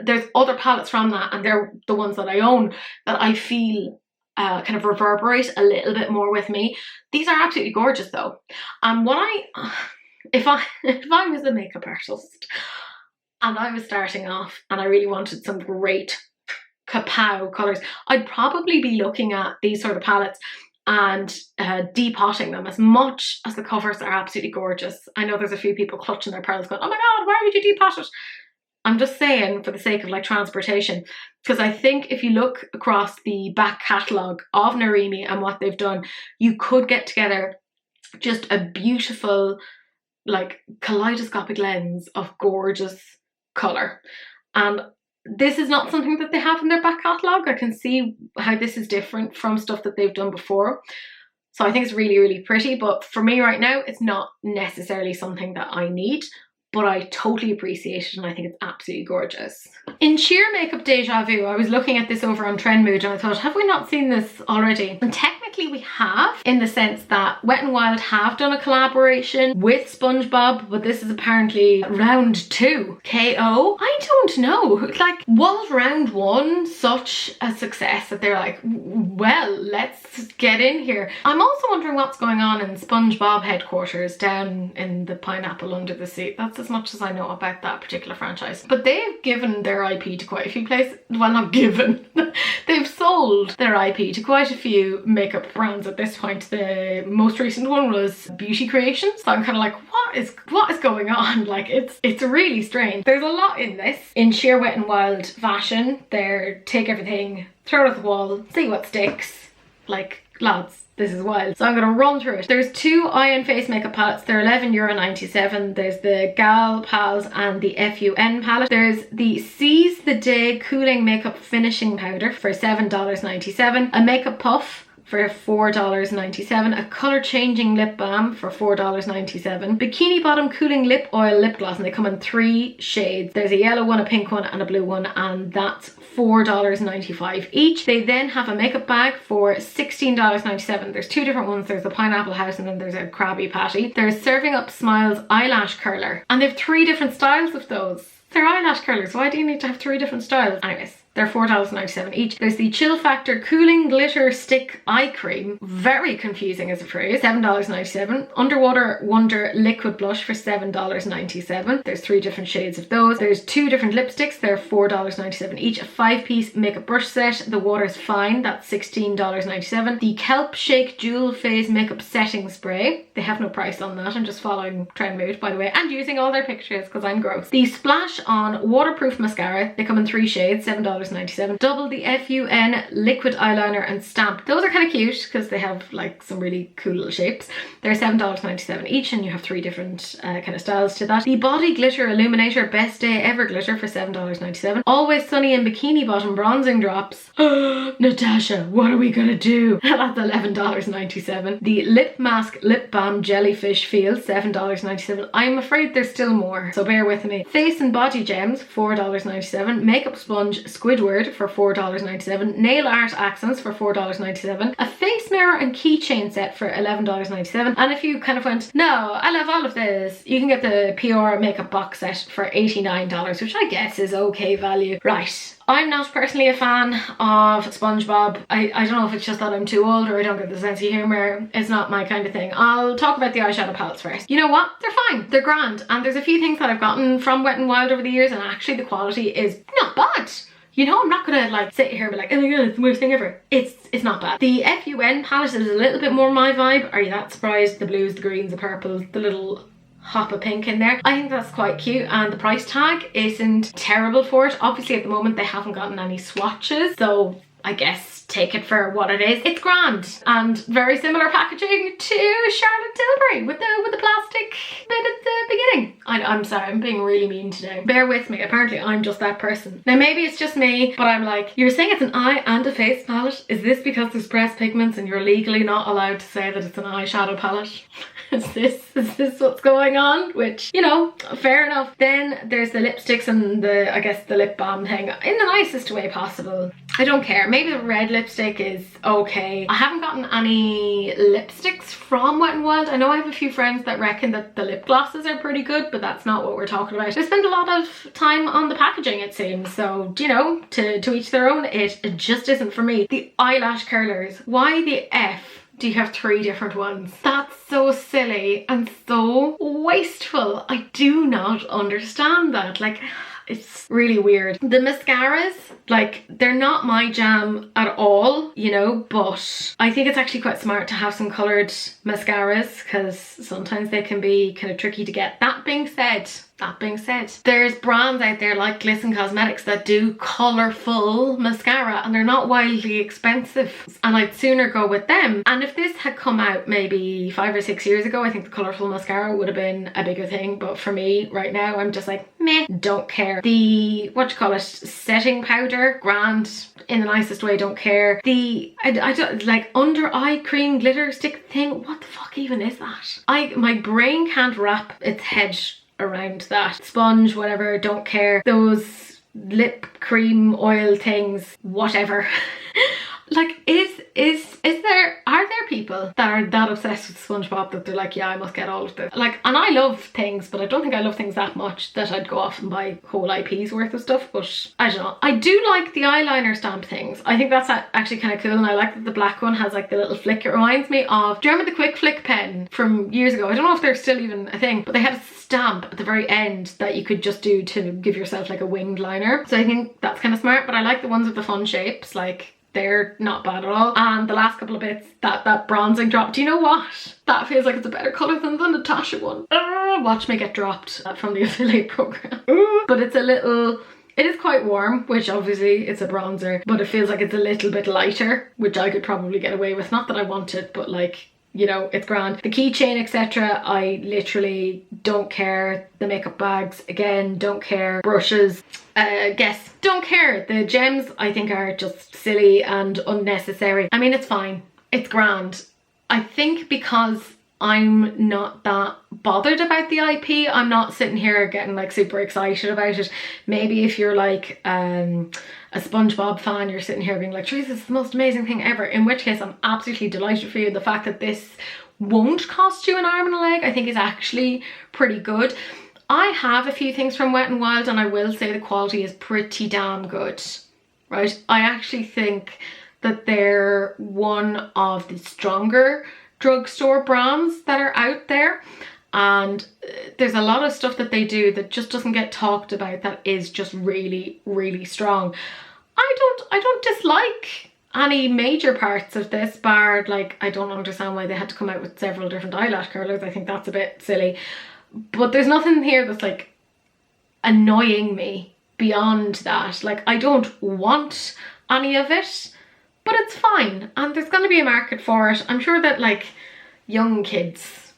There's other palettes from that, and they're the ones that I own that I feel kind of reverberate a little bit more with me. These are absolutely gorgeous though. And what if I was a makeup artist and I was starting off and I really wanted some great kapow colours, I'd probably be looking at these sort of palettes and depotting them, as much as the covers are absolutely gorgeous. I know there's a few people clutching their pearls going, oh my god, why would you depot it? I'm just saying, for the sake of like transportation, because I think if you look across the back catalogue of Narimi and what they've done, you could get together just a beautiful, like, kaleidoscopic lens of gorgeous colour. And this is not something that they have in their back catalogue. I can see how this is different from stuff that they've done before. So I think it's really, really pretty. But for me right now, it's not necessarily something that I need. But I totally appreciate it, and I think it's absolutely gorgeous. In sheer makeup deja vu, I was looking at this over on Trendmood and I thought, have we not seen this already? And technically we have, in the sense that Wet n Wild have done a collaboration with SpongeBob, but this is apparently round 2. KO? I don't know. Like, was round 1 such a success that they're like, well, let's get in here? I'm also wondering what's going on in SpongeBob headquarters down in the pineapple under the sea. That's as much as I know about that particular franchise. But they've given their IP to quite a few places. Well, not given. They've sold their IP to quite a few makeup brands at this point. The most recent one was Beauty Creations. So I'm kind of like, what is going on? Like, it's really strange. There's a lot in this. In sheer Wet n Wild fashion, they're take everything, throw it at the wall, see what sticks. Like, lads, this is wild. So I'm going to run through it. There's 2 eye and face makeup palettes. They're €11.97. There's the Gal Pals and the FUN palette. There's the Seize the Day Cooling Makeup Finishing Powder for $7.97. A makeup puff for $4.97, a colour changing lip balm for $4.97, bikini bottom cooling lip oil lip gloss, and they come in 3 shades. There's a yellow one, a pink one and a blue one, and that's $4.95 each. They then have a makeup bag for $16.97. There's 2 different ones. There's a pineapple house and then there's a Krabby Patty. There's Serving Up Smiles eyelash curler, and they have 3 different styles of those. They're eyelash curlers. Why do you need to have 3 different styles? Anyways, they're $4.97 each. There's the Chill Factor Cooling Glitter Stick Eye Cream. Very confusing as a phrase. $7.97. Underwater Wonder Liquid Blush for $7.97. There's 3 different shades of those. There's 2 different lipsticks. They're $4.97 each. A 5-piece makeup brush set. The Water's Fine. That's $16.97. The Kelp Shake Jewel Phase Makeup Setting Spray. They have no price on that. I'm just following Trendmood, by the way, and using all their pictures because I'm gross. The Splash On Waterproof Mascara. They come in 3 shades. $7.97. Double the FUN liquid eyeliner and stamp. Those are kind of cute because they have like some really cool little shapes. They're $7.97 each, and you have 3 different kind of styles to that. The Body Glitter Illuminator Best Day Ever Glitter for $7.97. Always Sunny and Bikini Bottom Bronzing Drops. Natasha, what are we gonna do? That's $11.97. The Lip Mask Lip Balm Jellyfish Feel, $7.97. I'm afraid there's still more, so bear with me. Face and Body Gems, $4.97. Makeup Sponge Squidward for $4.97. Nail Art Accents for $4.97. A face mirror and keychain set for $11.97. And if you kind of went, no, I love all of this, you can get the PR makeup box set for $89, which I guess is okay value. Right. I'm not personally a fan of SpongeBob. I don't know if it's just that I'm too old or I don't get the sense of humour. It's not my kind of thing. I'll talk about the eyeshadow palettes first. You know what? They're fine. They're grand. And there's a few things that I've gotten from Wet n Wild over the years, and actually the quality is not bad. You know, I'm not gonna like sit here and be like, oh my god, it's the worst thing ever. It's not bad. The FUN palette is a little bit more my vibe. Are you that surprised? The blues, the greens, the purples, the little hop of pink in there. I think that's quite cute, and the price tag isn't terrible for it. Obviously at the moment they haven't gotten any swatches, so I guess take it for what it is. It's grand and very similar packaging to Charlotte Tilbury with the plastic bit at the beginning. I'm sorry, I'm being really mean today. Bear with me, apparently I'm just that person. Now maybe it's just me, but I'm like, you're saying it's an eye and a face palette? Is this because there's pressed pigments and you're legally not allowed to say that it's an eyeshadow palette? Is this what's going on? Which, you know, fair enough. Then there's the lipsticks and I guess the lip balm thing in the nicest way possible. I don't care. Maybe the red lipstick is okay. I haven't gotten any lipsticks from Wet n Wild. I know I have a few friends that reckon that the lip glosses are pretty good, but that's not what we're talking about. They spend a lot of time on the packaging, it seems. So, you know, to each their own. It just isn't for me. The eyelash curlers. Why the F do you have 3 different ones? That's so silly and so wasteful. I do not understand that. Like, it's really weird. The mascaras, like, they're not my jam at all, you know, but I think it's actually quite smart to have some coloured mascaras because sometimes they can be kind of tricky to get. That being said, there's brands out there like Glisten Cosmetics that do colourful mascara and they're not wildly expensive, and I'd sooner go with them. And if this had come out maybe 5 or 6 years ago, I think the colourful mascara would have been a bigger thing, but for me right now, I'm just like, meh, don't care. The, setting powder, grand, in the nicest way, don't care. The, I don't, like, under eye cream glitter stick thing, what the fuck even is that? My brain can't wrap its head around that. Sponge, whatever, don't care. Those lip cream oil things, whatever. Like, are there people that are that obsessed with SpongeBob that they're like, yeah, I must get all of this? Like, and I love things, but I don't think I love things that much that I'd go off and buy whole IPs worth of stuff. But I don't know. I do like the eyeliner stamp things. I think that's actually kind of cool, and I like that the black one has like the little flick. It reminds me of, do you remember the Quick Flick pen from years ago? I don't know if they're still even a thing, but they had a stamp at the very end that you could just do to give yourself like a winged liner. So I think that's kind of smart, but I like the ones with the fun shapes. Like, they're not bad at all. And the last couple of bits, that bronzing drop, do you know what? That feels like it's a better colour than the Natasha one. Watch me get dropped from the affiliate program. But it's a little, it is quite warm, which obviously it's a bronzer, but it feels like it's a little bit lighter, which I could probably get away with. Not that I want it, but like, you know, it's grand. The keychain, etc., I literally don't care. The makeup bags, again, don't care. Brushes, guess, don't care. The gems, I think, are just silly and unnecessary. I mean, it's fine. It's grand. I think because I'm not that bothered about the IP, I'm not sitting here getting like super excited about it. Maybe if you're like a SpongeBob fan, you're sitting here being like, Teresa, this is the most amazing thing ever, in which case I'm absolutely delighted for you. The fact that this won't cost you an arm and a leg, I think, is actually pretty good. I have a few things from Wet n Wild, and I will say the quality is pretty damn good, right? I actually think that they're one of the stronger drugstore brands that are out there, and there's a lot of stuff that they do that just doesn't get talked about that is just really, really strong. I don't dislike any major parts of this, bar like, I don't understand why they had to come out with several different eyelash curlers. I think that's a bit silly, but there's nothing here that's like annoying me beyond that. Like, I don't want any of it, but it's fine, and there's going to be a market for it. I'm sure that like young kids,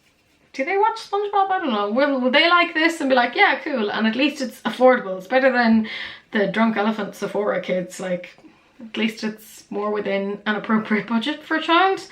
do they watch SpongeBob? I don't know. Will they like this and be like, yeah, cool, and at least it's affordable. It's better than the Drunk Elephant Sephora kids. Like, at least it's more within an appropriate budget for a child.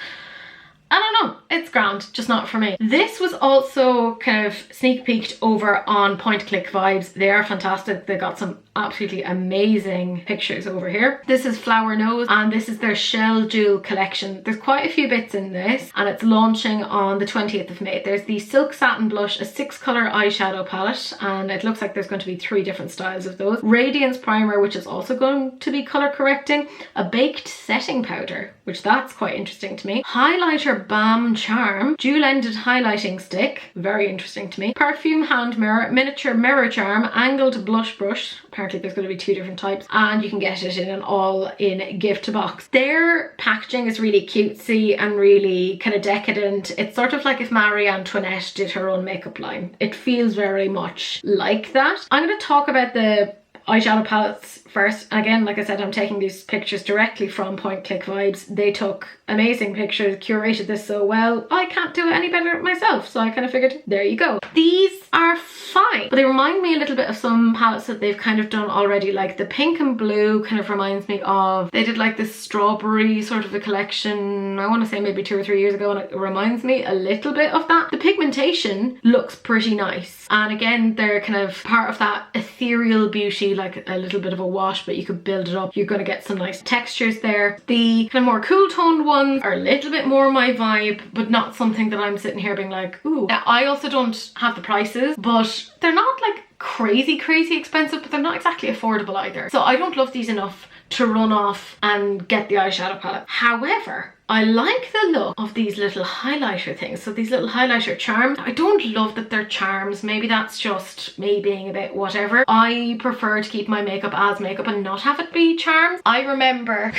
I don't know, it's grand, just not for me. This was also kind of sneak peeked over on Point Click Vibes. They are fantastic. They got some absolutely amazing pictures over here. This is Flower Nose, and this is their Shell Jewel collection. There's quite a few bits in this, and it's launching on the 20th of May. There's the Silk Satin Blush, a 6-colour eyeshadow palette, and it looks like there's going to be 3 different styles of those. Radiance Primer, which is also going to be colour correcting. A Baked Setting Powder, which that's quite interesting to me. Highlighter Balm Charm, Dual-Ended Highlighting Stick, very interesting to me. Perfume Hand Mirror, Miniature Mirror Charm, Angled Blush Brush. Apparently there's going to be 2 different types, and you can get it in an all-in gift box. Their packaging is really cutesy and really kind of decadent. It's sort of like if Marie Antoinette did her own makeup line. It feels very much like that. I'm going to talk about the eyeshadow palettes first. Again, like I said, I'm taking these pictures directly from Point Click Vibes. They took amazing pictures, curated this so well. I can't do it any better myself, so I kind of figured, there you go. These are fine, but they remind me a little bit of some palettes that they've kind of done already. Like the pink and blue kind of reminds me of, they did like this strawberry sort of a collection, I want to say maybe 2 or 3 years ago, and it reminds me a little bit of that. The pigmentation looks pretty nice, and again, they're kind of part of that ethereal beauty, like a little bit of a wash, but you could build it up. You're going to get some nice textures there. The kind of more cool toned ones are a little bit more my vibe, but not something that I'm sitting here being like, ooh. Now, I also don't have the prices, but they're not like crazy expensive, but they're not exactly affordable either. So I don't love these enough to run off and get the eyeshadow palette. However, I like the look of these little highlighter things. So these little highlighter charms. I don't love that they're charms. Maybe that's just me being a bit whatever. I prefer to keep my makeup as makeup and not have it be charms. I remember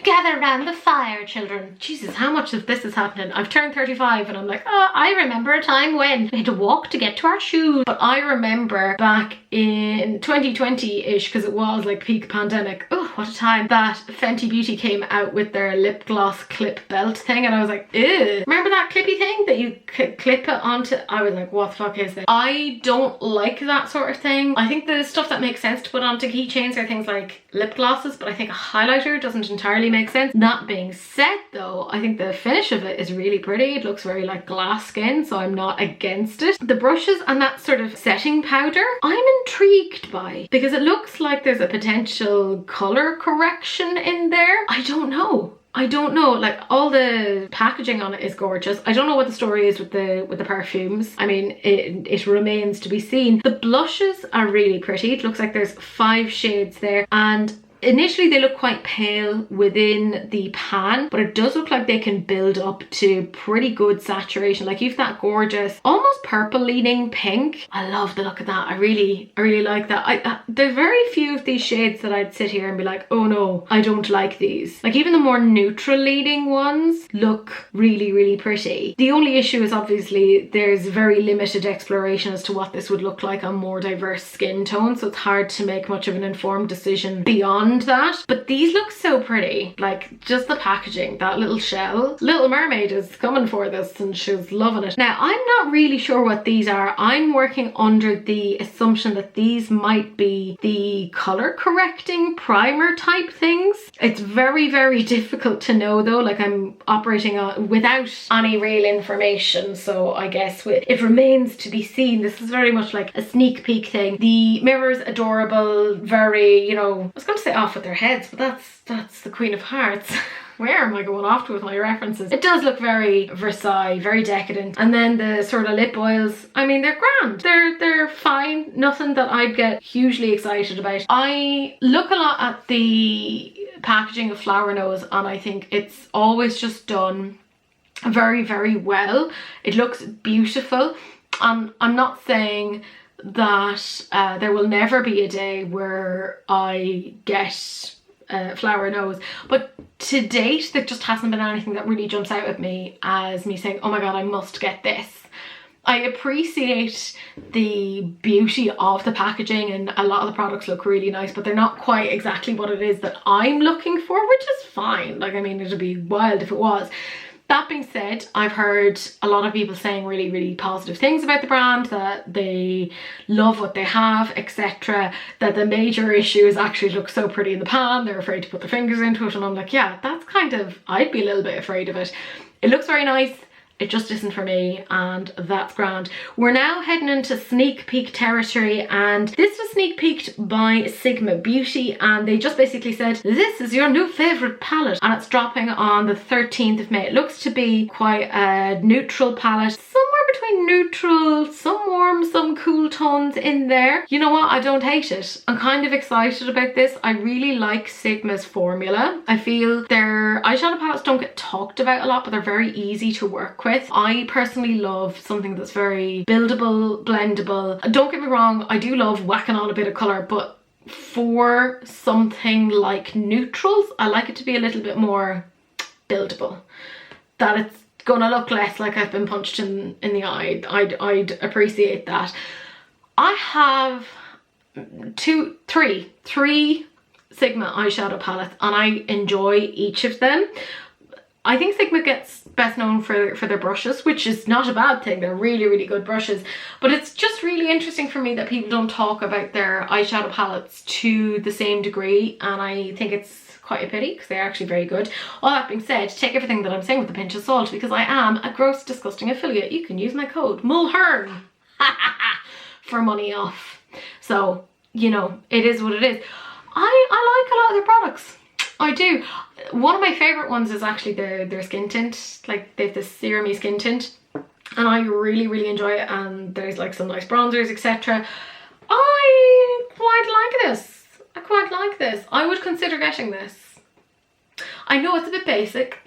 gather around the fire, children. Jesus, how much of this is happening? I've turned 35 and I'm like, oh, I remember a time when we had to walk to get to our shoes. But I remember back in 2020-ish, because it was like peak pandemic. Oh, what a time. That Fenty Beauty came out with their lip gloss clip belt thing, and I was like, ew. Remember that clippy thing that you could clip it onto? I was like, what the fuck is this? I don't like that sort of thing. I think the stuff that makes sense to put onto keychains are things like lip glosses, but I think a highlighter doesn't entirely make sense. That being said though, I think the finish of it is really pretty. It looks very like glass skin, so I'm not against it. The brushes and that sort of setting powder, I'm intrigued by, because it looks like there's a potential color correction in there. I don't know. Like, all the packaging on it is gorgeous. I don't know what the story is with the perfumes. I mean, it remains to be seen. The blushes are really pretty. It looks like there's 5 shades there, and initially they look quite pale within the pan, but it does look like they can build up to pretty good saturation. Like, you've that gorgeous, almost purple leaning pink. I love the look of that. I really like that. There's very few of these shades that I'd sit here and be like, oh no, I don't like these. Like, even the more neutral leading ones look really pretty. The only issue is obviously there's very limited exploration as to what this would look like on more diverse skin tones, so it's hard to make much of an informed decision beyond that. But these look so pretty. Like, just the packaging, that little shell. Little Mermaid is coming for this and she's loving it. Now, I'm not really sure what these are. I'm working under the assumption that these might be the color correcting primer type things. It's very difficult to know though. Like, I'm operating on without any real information, so I guess it remains to be seen. This is very much like a sneak peek thing. The mirror's adorable, very, you know, I was going to say off with their heads, but that's the Queen of Hearts. Where am I going off to with my references? It does look very Versailles, very decadent. And then the sort of lip oils, I mean, they're grand. They're fine. Nothing that I'd get hugely excited about. I look a lot at the packaging of Flower Nose, and I think it's always just done very well. It looks beautiful. I'm not saying that there will never be a day where I get Flower Nose, but to date there just hasn't been anything that really jumps out at me as me saying, oh my god, I must get this. I appreciate the beauty of the packaging, and a lot of the products look really nice, but they're not quite exactly what it is that I'm looking for, which is fine. Like, I mean, it'd be wild if it was. That being said, I've heard a lot of people saying really positive things about the brand, that they love what they have, etc. That the major issue is actually look so pretty in the pan, they're afraid to put their fingers into it, and I'm like, yeah, that's kind of, I'd be a little bit afraid of it. It looks very nice. It just isn't for me, and that's grand. We're now heading into sneak peek territory, and this was sneak peeked by Sigma Beauty, and they just basically said, this is your new favorite palette, and it's dropping on the 13th of May. It looks to be quite a neutral palette, somewhere between neutral, some warm, some cool tones in there. You know what? I don't hate it. I'm kind of excited about this. I really like Sigma's formula. I feel their eyeshadow palettes don't get talked about a lot, but they're very easy to work with. I personally love something that's very buildable, blendable. Don't get me wrong, I do love whacking on a bit of colour, but for something like neutrals, I like it to be a little bit more buildable. That it's gonna look less like I've been punched in the eye. I'd appreciate that. I have three Sigma eyeshadow palettes, and I enjoy each of them. I think Sigma gets best known for their brushes, which is not a bad thing. They're really, really good brushes. But it's just really interesting for me that people don't talk about their eyeshadow palettes to the same degree, and I think it's quite a pity because they're actually very good. All that being said, take everything that I'm saying with a pinch of salt, because I am a gross, disgusting affiliate. You can use my code Mulhern for money off. So, you know, it is what it is. I like a lot of their products. I do. One of my favourite ones is actually their skin tint. Like, they have this serumy skin tint, and I really, really enjoy it. And there's like some nice bronzers, etc. I quite like this. I quite like this. I would consider getting this. I know it's a bit basic,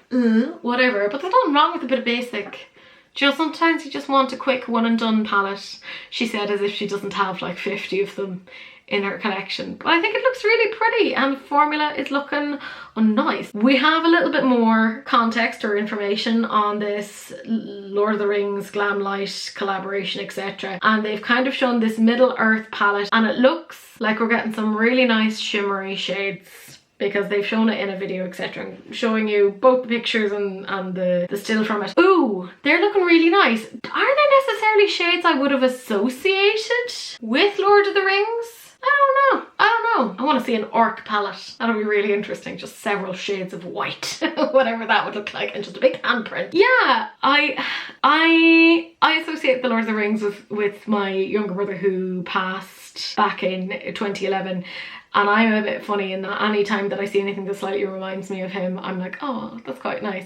whatever, but there's nothing wrong with a bit of basic. Do you know, sometimes you just want a quick one and done palette, she said, as if she doesn't have like 50 of them in her collection. But I think it looks really pretty, and the formula is looking nice. We have a little bit more context or information on this Lord of the Rings Glamlite collaboration, etc. And they've kind of shown this Middle Earth palette, and it looks like we're getting some really nice shimmery shades, because they've shown it in a video, etc. I'm showing you both the pictures and the still from it. Ooh, they're looking really nice. Are they necessarily shades I would have associated with Lord of the Rings? I don't know. I want to see an orc palette. That'll be really interesting. Just several shades of white, whatever that would look like, and just a big handprint. Yeah, I associate the Lord of the Rings with my younger brother who passed back in 2011. And I'm a bit funny in that any time that I see anything that slightly reminds me of him, I'm like, oh, that's quite nice.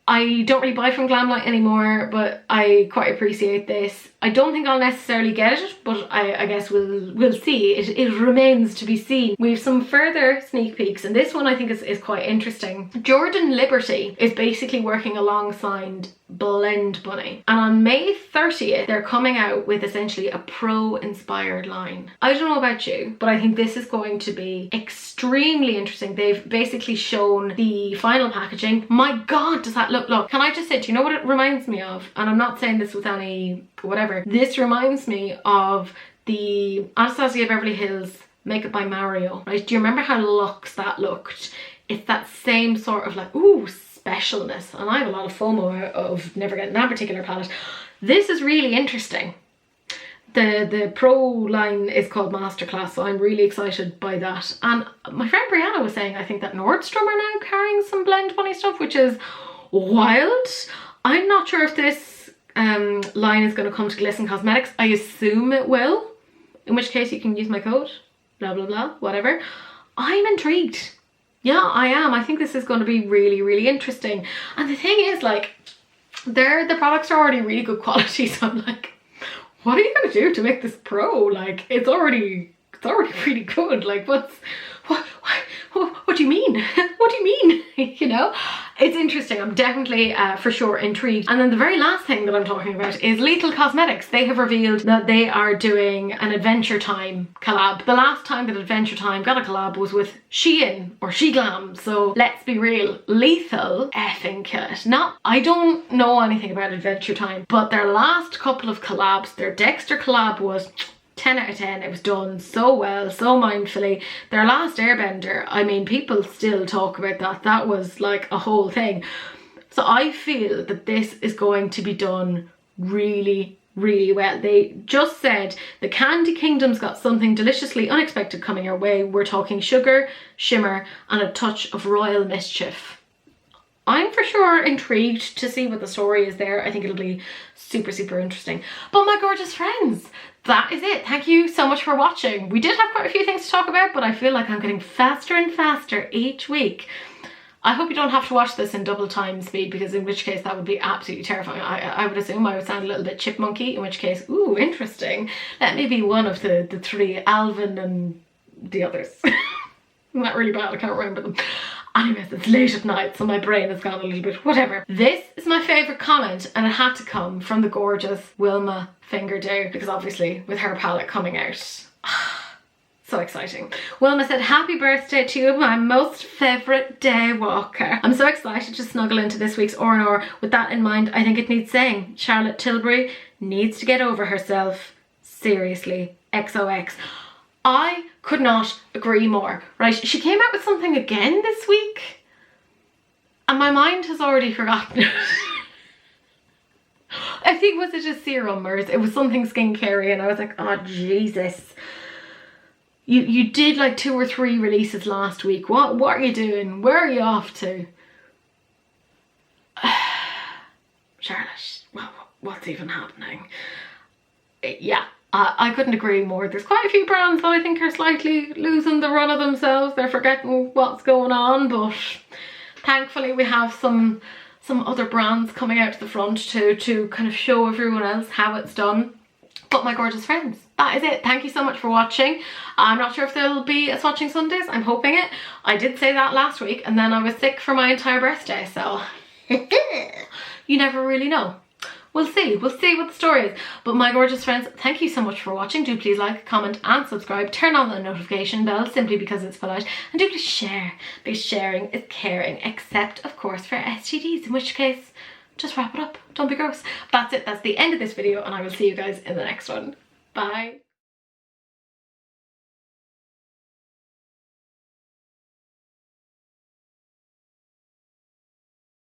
I don't really buy from Glamlite anymore, but I quite appreciate this. I don't think I'll necessarily get it, but I guess we'll see. It remains to be seen. We have some further sneak peeks, and this one I think is quite interesting. Jordan Liberty is basically working alongside Blend Bunny, and on May 30th they're coming out with essentially a pro inspired line. I don't know about you, but I think this is going to be extremely interesting. They've basically shown the final packaging. My god, does that look can I just say, do you know what it reminds me of? And I'm not saying this with any whatever. This reminds me of the Anastasia Beverly Hills Makeup by Mario, right? Do you remember how luxe that looked? It's that same sort of like, ooh, specialness, and I have a lot of FOMO of never getting that particular palette. This is really interesting. The pro line is called Masterclass, so I'm really excited by that. And my friend Brianna was saying, I think that Nordstrom are now carrying some Blend Bunny stuff, which is wild. I'm not sure if this line is going to come to Glisten Cosmetics. I assume it will, in which case you can use my code, blah blah blah, whatever. I'm intrigued. Yeah, I am. I think this is going to be really, really interesting. And the thing is, like, the products are already really good quality, so I'm like, what are you going to do to make this pro? Like, it's already really good. Like, what do you mean? What do you mean? You know, it's interesting. I'm definitely for sure intrigued. And then the very last thing that I'm talking about is Lethal Cosmetics. They have revealed that they are doing an Adventure Time collab. The last time that Adventure Time got a collab was with Shein or She Glam. So let's be real, Lethal effing kill it. Now, I don't know anything about Adventure Time, but their last couple of collabs, their Dexter collab was 10 out of 10. It was done so well, so mindfully. Their last Airbender, I mean, people still talk about that. That was like a whole thing. So I feel that this is going to be done really, really well. They just said the Candy Kingdom's got something deliciously unexpected coming your way. We're talking sugar, shimmer, and a touch of royal mischief. I'm for sure intrigued to see what the story is there. I think it'll be super, super interesting. But my gorgeous friends, that is it. Thank you so much for watching. We did have quite a few things to talk about, but I feel like I'm getting faster and faster each week. I hope you don't have to watch this in double time speed, because in which case that would be absolutely terrifying. I would assume I would sound a little bit chipmunky, in which case, ooh, interesting. Let me be one of the three, Alvin and the others. I'm not really bad, I can't remember them. Anyways, it's late at night, so my brain has gone a little bit whatever. This is my favourite comment, and it had to come from the gorgeous Wilma Fingerdoo, because obviously with her palette coming out, so exciting. Wilma said, happy birthday to you, my most favourite day walker. I'm so excited to snuggle into this week's R&R. With that in mind, I think it needs saying, Charlotte Tilbury needs to get over herself. Seriously, XOX. I could not agree more, right? She came out with something again this week and my mind has already forgotten it. I think, was it a serum or it was something skincare, and I was like, oh Jesus. You did like 2 or 3 releases last week. What are you doing? Where are you off to? Charlotte, what's even happening? Yeah, I couldn't agree more. There's quite a few brands that I think are slightly losing the run of themselves. They're forgetting what's going on, but thankfully we have some other brands coming out to the front to kind of show everyone else how it's done. But my gorgeous friends, that is it. Thank you so much for watching. I'm not sure if there'll be a Swatching Sundays. I'm hoping it. I did say that last week and then I was sick for my entire birthday, so you never really know. We'll see what the story is. But my gorgeous friends, thank you so much for watching. Do please like, comment and subscribe. Turn on the notification bell simply because it's polite. And do please share, because sharing is caring, except of course for STDs, in which case just wrap it up. Don't be gross. That's it. That's the end of this video and I will see you guys in the next one. Bye.